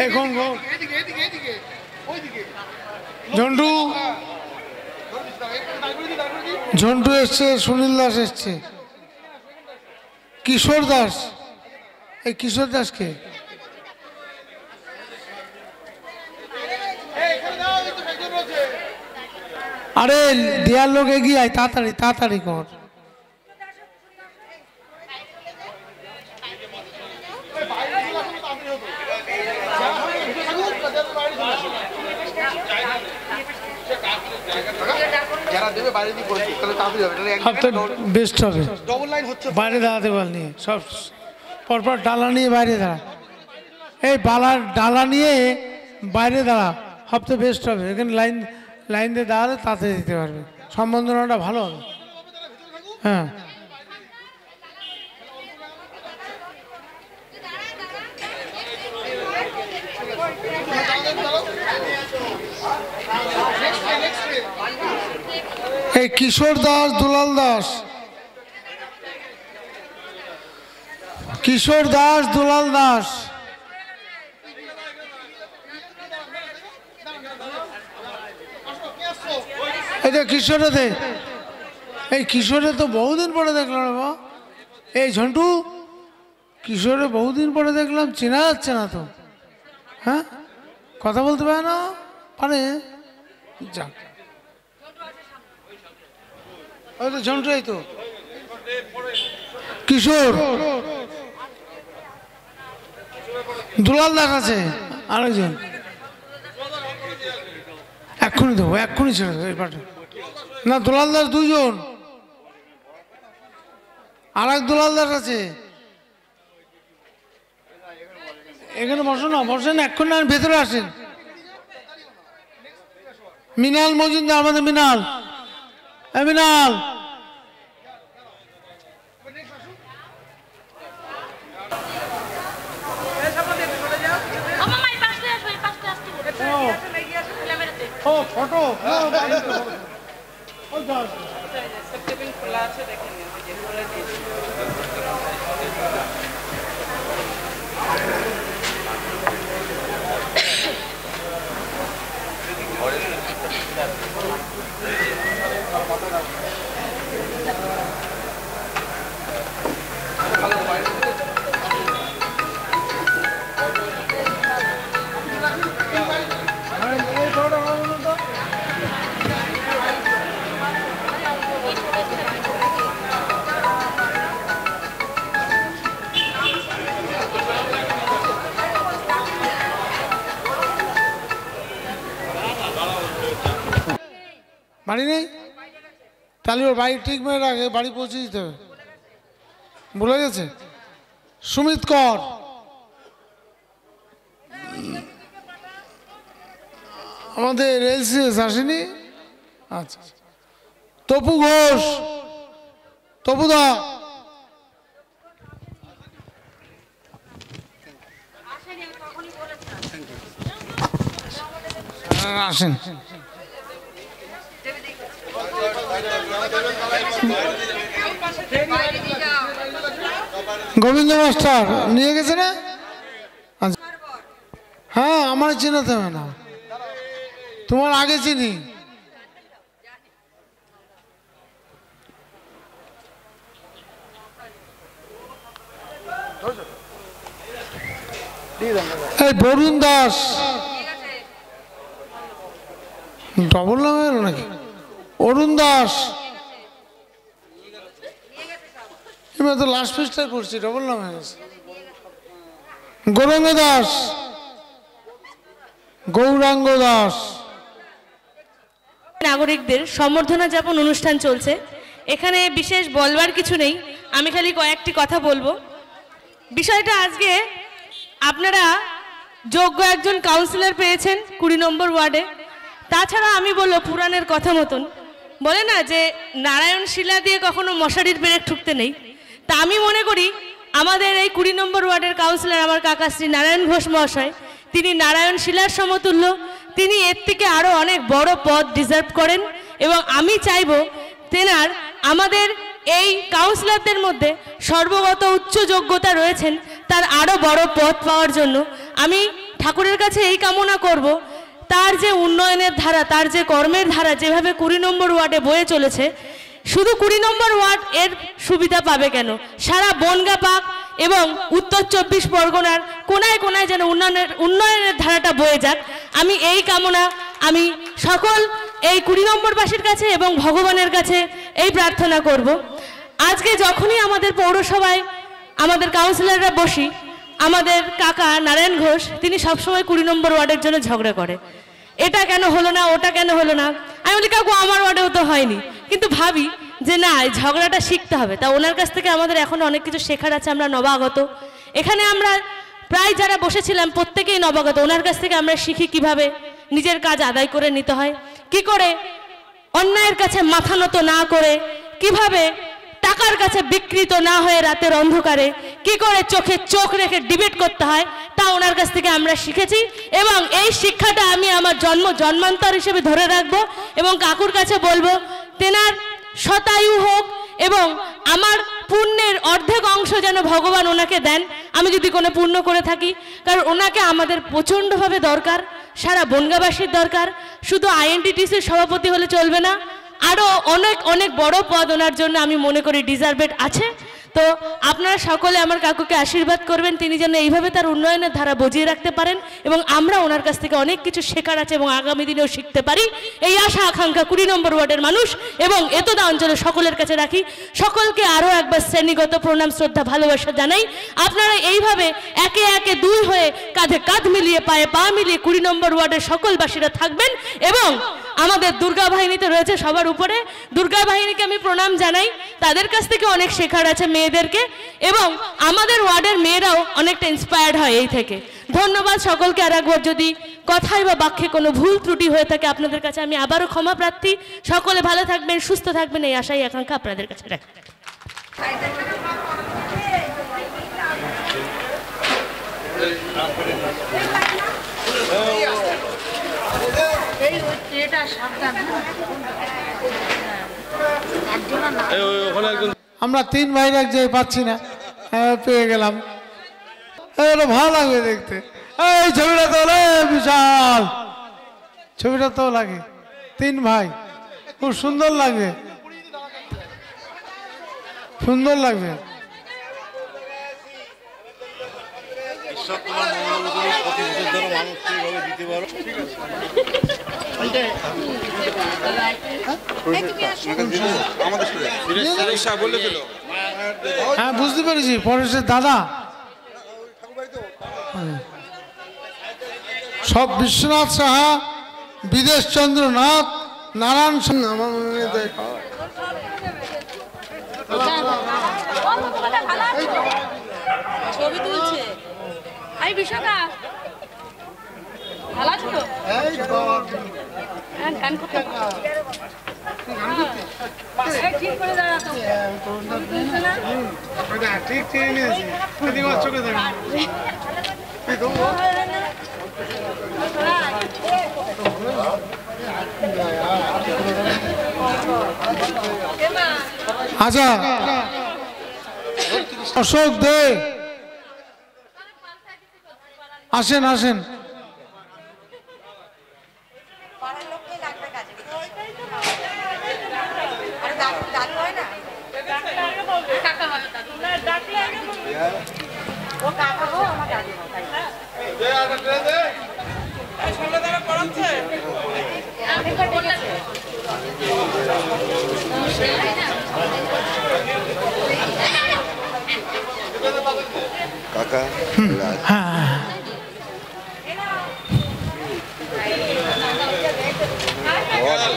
এখন ঝন্টু, ঝন্টু এসছে, সুনীল দাস এসছে, কিশোর দাস, এই কিশোর দাসকে আরে দেয়ার লোক এগিয়ে আয়, তাড়াতাড়ি তাড়াতাড়ি কর। বেস্ট হবে, বাইরে দাঁড়াতে পারলি সব পরপর ডালা নিয়ে বাইরে দাঁড়া, এই বালার ডালা নিয়ে বাইরে দাঁড়া, সবচেয়ে বেস্ট হবে। এখানে লাইন লাইন দিয়ে দাঁড়ালে তাতে দিতে পারবে, সম্বন্ধনাটা ভালো হবে। হ্যাঁ এই কিশোর দাস, দুলাল দাস, কিশোর দাস, দুলাল দাস, এই যে কিশোরে দে, এই কিশোরে তো বহুদিন পরে দেখলাম রে বা, এই ঝন্টু কিশোরে বহুদিন পরে দেখলাম, চেনা যাচ্ছে না তো। হ্যাঁ কথা বলতে পারে না, পারে, যাক ওই তো ঝন্টু, এই তো কিশোর, দুলাল দাস আছে আরেকজন, এক্ষুনি দেবো, এক্ষুনি ছেড়ে দেবো এই পাঠে। না দুলাল দাস 2 জন, আর এক দুলাল দাস আছে এখানে, বসো না, বসেন এক্ষুনি, ভেতরে আসেন। মিনাল মজুমদার, আমাদের মিনাল, মিনাল ও ফটো খোলা আছে, দেখেন বাড়ি নেই, তাহলে ওর বাড়ি ঠিক মেরে রাখে, বাড়ি পৌঁছে দিতে হবে, ভুলে গেছে। সুমিত কর, আমাদের এলসিএস আসেনি, আচ্ছা। তপু ঘোষ, তপুদা আসেন। গোবিন্দ মাস্টার নিয়ে গেছে না? হ্যাঁ, আমার চিনাতে হবে না, তোমার আগে চিনি। এই বরুণ দাস, ডবল নাম হলো নাকি? অরুণ দাস, এবার তো লাস্ট পিসটাই করছি, ডবল নাম হয়ে গেছে। গৌরাঙ্গ দাস, গৌরাঙ্গ দাস। নাগরিকদের সম্বর্ধনা যাপন অনুষ্ঠান চলছে, এখানে বিশেষ বলবার কিছু নেই, আমি খালি কয়েকটি কথা বলবো। বিষয়টা আজকে আপনারা যোগ্য একজন কাউন্সিলর পেয়েছেন 20 নম্বর ওয়ার্ডে। তাছাড়া আমি বলবো পুরাণের কথা মতন বলে না যে নারায়ণ শিলা দিয়ে কখনো মশারির পেরেক ঠুকতে নেই, তা আমি মনে করি আমাদের এই 20 নম্বর ওয়ার্ডের কাউন্সিলর আমার কাকা শ্রী নারায়ণ ঘোষ মহাশয়, তিনি নারায়ণ শিলার সমতুল্য, তিনি এর থেকে আরও অনেক বড় পদ ডিজার্ভ করেন এবং আমি চাইব তেনার আমাদের এই কাউন্সিলরদের মধ্যে সর্বগত উচ্চ যোগ্যতা রয়েছেন, তার আরও বড় পদ পাওয়ার জন্য আমি ঠাকুরের কাছে এই কামনা করব, তার যে উন্নয়নের ধারা, তার যে কর্মের ধারা যেভাবে 20 নম্বর ওয়ার্ডে বয়ে চলেছে, শুধু 20 নম্বর ওয়ার্ড এর সুবিধা পাবে কেন, সারা বনগাঁ পাক এবং উত্তর 24 পরগনার কোনায় কোনায় যেন উন্নয়নের ধারাটা বয়ে যাক, আমি এই কামনা আমি সকল এই 20 নম্বরবাসীর কাছে এবং ভগবানের কাছে এই প্রার্থনা করব। আজকে যখনই আমাদের পৌরসভায় আমাদের কাউন্সিলররা বসি, আমাদের কাকা নারায়ণ ঘোষ তিনি সবসময় 20 নম্বর ওয়ার্ডের জন্য ঝগড়া করে, এটা কেন হলো না, ওটা কেন হলো না। আমি বলি কাকু আমার ওয়ার্ডেও তো হয়নি, কিন্তু ভাবি যে না, এই ঝগড়াটা শিখতে হবে। তা ওনার কাছ থেকে আমাদের এখন অনেক কিছু শেখার আছে, আমরা নবাগত, এখানে আমরা প্রায় যারা বসেছিলাম প্রত্যেকেই নবাগত, ওনার কাছ থেকে আমরা শিখি কিভাবে নিজের কাজ আদায় করে নিতে হয়, কি করে অন্যায়ের কাছে মাথা নত না করে, কিভাবে টাকার কাছে বিকৃত না হয়ে রাতের অন্ধকারে কি করে চোখে চোখ রেখে ডিবেট করতে হয়, তা ওনার কাছ থেকে আমরা শিখেছি এবং এই শিক্ষাটা আমি আমার জন্মান্তর হিসেবে ধরে রাখবো এবং কাকুর কাছে বলবো তেনার শতায়ু হোক এবং আমার পুণ্যের অর্ধেক অংশ যেন ভগবান ওনাকে দেন, আমি যদি কোনো পুণ্য করে থাকি, কারণ ওনাকে আমাদের প্রচণ্ডভাবে দরকার, সারা বনগাঁবাসীর দরকার। শুধু আইএনটিটিসির সভাপতি হলে চলবে না, আরও অনেক অনেক বড় পদ ওনার জন্য আমি মনে করি ডিজার্ভেড আছে। তো আপনারা সকলে আমার কাকুকে আশীর্বাদ করবেন, তিনি যেন এইভাবে তার উন্নয়নের ধারা বজিয়ে রাখতে পারেন এবং আমরা ওনার কাছ থেকে অনেক কিছু শেখার আছে এবং আগামী দিনেও শিখতে পারি, এই আশা আকাঙ্ক্ষা 20 নম্বর ওয়ার্ডের মানুষ এবং এতদা অঞ্চলের সকলের কাছে রাখি। সকলকে আরও একবার শ্রেণীগত প্রণাম শ্রদ্ধা ভালোবাসা জানাই। আপনারা এইভাবে একে একে দুই হয়ে কাঁধে কাঁধ মিলিয়ে পায়ে পা মিলিয়ে 20 নম্বর ওয়ার্ডের সকলবাসীরা থাকবেন এবং আমাদের দুর্গা বাহিনীতে রয়েছে সবার উপরে, দুর্গা বাহিনীকে আমি প্রণাম জানাই, তাদের কাছ থেকে অনেক শেখার আছে মেয়েদেরকে এবং আমাদের ওয়ার্ডের মেয়েরাও অনেকটা ইন্সপায়ার্ড হয় এই থেকে। ধন্যবাদ সকলকে। আর একবার যদি কথায় বা বাক্যে কোনো ভুল ত্রুটি হয়ে থাকে আপনাদের কাছে আমি আবারও ক্ষমা প্রার্থী। সকলে ভালো থাকবেন, সুস্থ থাকবেন, এই আশাই আকাঙ্ক্ষা আপনাদের কাছে রাখি। আমরা 3 ভাইরা এক জায়গায় পাচ্ছি না, পেয়ে গেলাম, ভালো লাগবে দেখতে। এই ছবিটা তো বিশাল, ছবিটা তো লাগে, 3 ভাই খুব সুন্দর লাগবে, সুন্দর লাগবে। হ্যাঁ বুঝতে পেরেছি, পরেশের দাদা সব বিশ্বনাথ সাহা, বিদেশ চন্দ্রনাথ, নারায়ণ সিংহ, আমার মনে দেখ ছবি তুলছে। এই বিশাখা ভালো আছো তো? গান করতে ঠিক করে দাঁড়াতো, ঠিক ঠিক নিয়েছি, চোখে দেখা আচ্ছা, অশোক দে, আসেন আসেন। কাকা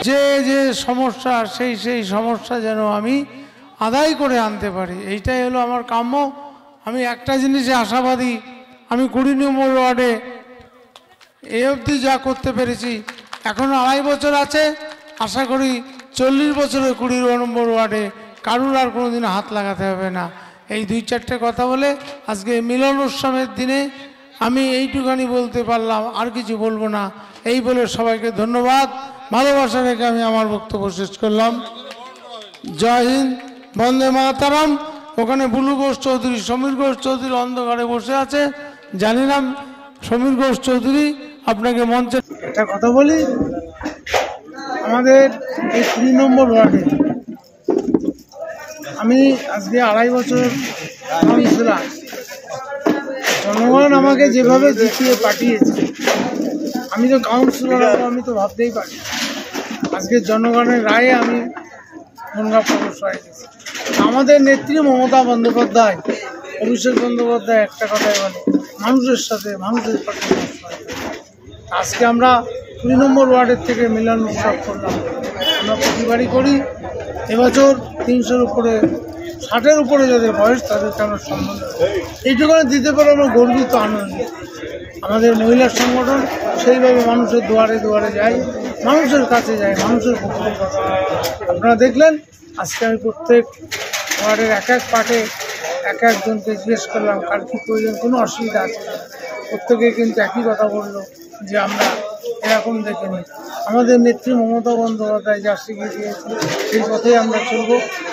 যে যে সমস্যা সেই সমস্যা যেন আমি আদায় করে আনতে পারি, এইটাই হলো আমার কাম্য। আমি একটা জিনিসে আশাবাদী, আমি 20 নম্বর ওয়ার্ডে এই অবধি যা করতে পেরেছি, এখনো 2.5 বছর আছে। আশা করি 40 বছরে 20 নম্বর ওয়ার্ডে কারুর আর কোনোদিন হাত লাগাতে হবে না। এই 2-4টে কথা বলে আজকে মিলন উৎসবের দিনে আমি এইটুখানি বলতে পারলাম, আর কিছু বলবো না। এই বলে সবাইকে ধন্যবাদ, ভালোবাসা রেখে আমি আমার বক্তব্য শেষ করলাম। জয় হিন্দ, বন্দে মাতারাম। ওখানে বুলু ঘোষ চৌধুরী, সমীর ঘোষ চৌধুরী অন্ধকারে বসে আছে, জানি না সমীর ঘোষ চৌধুরী আপনাকে মঞ্চে একটা কথা বলি। আমাদের এই 20 নম্বর ওয়ার্ডে আমি আজকে 2.5 বছর কাউন্সিলর। জনগণ আমাকে যেভাবে জিতিয়ে পাঠিয়েছে, আমি তো কাউন্সিলর হব, আমি তো ভাবতেই পারি। আজকে জনগণের রায়ে আমি গঙ্গা প্রবেশ হয়ে গেছি। আমাদের নেত্রী মমতা বন্দ্যোপাধ্যায়, অভিষেক বন্দ্যোপাধ্যায় একটা কথাই বলে, মানুষের সাথে মানুষের পাশে। আজকে আমরা 20 নম্বর ওয়ার্ডের থেকে মিলন উৎসব করলাম। আমরা প্রতিবারই করি। এবছর 300-র উপরে, 60-এর উপরে যাদের বয়স তাদেরকে আমরা সম্মান এইটুখানে দিতে পারে আমরা গর্বিত, আনন্দিত। আমাদের মহিলা সংগঠন সেইভাবে মানুষের দুয়ারে দুয়ারে যায়, মানুষের কাছে যায়, মানুষের পক্ষে কথা। আপনারা দেখলেন আজকে আমি প্রত্যেক ওয়ার্ডের এক এক পার্টে এক একজনকে জিজ্ঞেস করলাম কার কী প্রয়োজন, কোনো অসুবিধা আছে না। প্রত্যেকে কিন্তু একই কথা বললো যে আমরা এরকম দেখিনি। আমাদের নেত্রী মমতা বন্দ্যোপাধ্যায় যা শিখিয়ে দিয়েছে সেই পথেই আমরা চলব।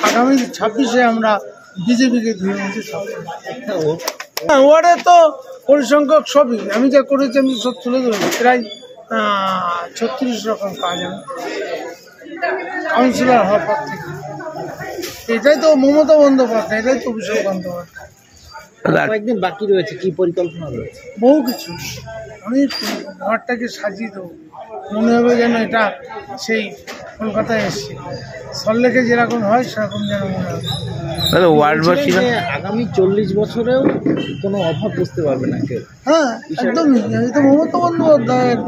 আগামী 26-এ আমরা বিজেপিকে ধুয়ে মুছে থাকবো। ওয়ার্ডে তো পরিসংখ্যক সবই আমি যা করেছি, আমি সব তুলে ধরেছি। প্রায় 36 রকম কাজ আমি কাউন্সিলর হওয়ার পর থেকে। এটাই তো মমতা বন্দ্যোপাধ্যায়, এটাই তো অভিষেক বন্দ্যোপাধ্যায়। কয়েকদিন বাকি রয়েছে, কি পরিকল্পনা রয়েছে? বহু কিছু, অনেক ঘরটাকে সাজিয়ে দেবো, মনে হবে যেন এটা সেই কলকাতায় এসছে। সল্লেকে যেরকম হয় সেরকম যেন মনে হবে। আগামী 40 বছরেও কোনো অভাব বুঝতে পারবে না কেউ। হ্যাঁ, একদমই। এই তো মমতা বন্দ্যোপাধ্যায়ের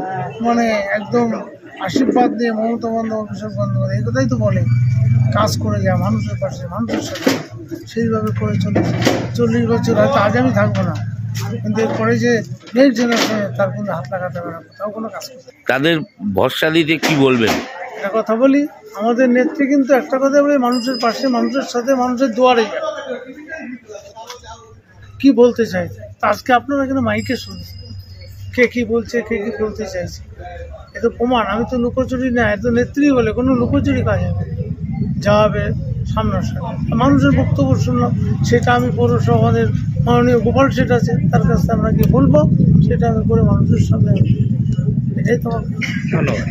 মানে একদম আশীর্বাদ দিয়ে মমতা বন্দ্যোপাধ্যায়, অভিষেক বন্দ্যোপাধ্যায় এই কথাই তো বলে, কাজ করে যায় মানুষের পাশে, মানুষের সাথে, সেইভাবে করে চলেছে। 40 বছর হয়তো আজ আমি থাকবো না, কিন্তু এরপরে যে নেক্সট জেনারেশনে তার কোনো হাত লাগাতে হবে না, কোথাও কোনো কাজ করতে। তাদের ভরসা দিতে কি বলবেন? একটা কথা বলি, আমাদের নেত্রী কিন্তু একটা কথা বলে, মানুষের পাশে, মানুষের সাথে, মানুষের দুয়ারে যায়। কি বলতে চাই আজকে আপনারা এখানে মাইকে শুনুন, কে কি বলছে, কে কি বলতে চাইছে, এ তো প্রমাণ। আমি তো লুকোচুরি না, এত নেত্রী বলে কোনো লুকোচুরি কাজ হবে, যা হবে সামনাসামনি। মানুষের বক্তব্য শুনলাম, সেটা আমি পৌরসভাদের মাননীয় গোপাল সেট আছে, তার কাছে আমরা গিয়ে বলবো, সেটা আমি করে মানুষের সামনে, এটাই তোমার। ধন্যবাদ।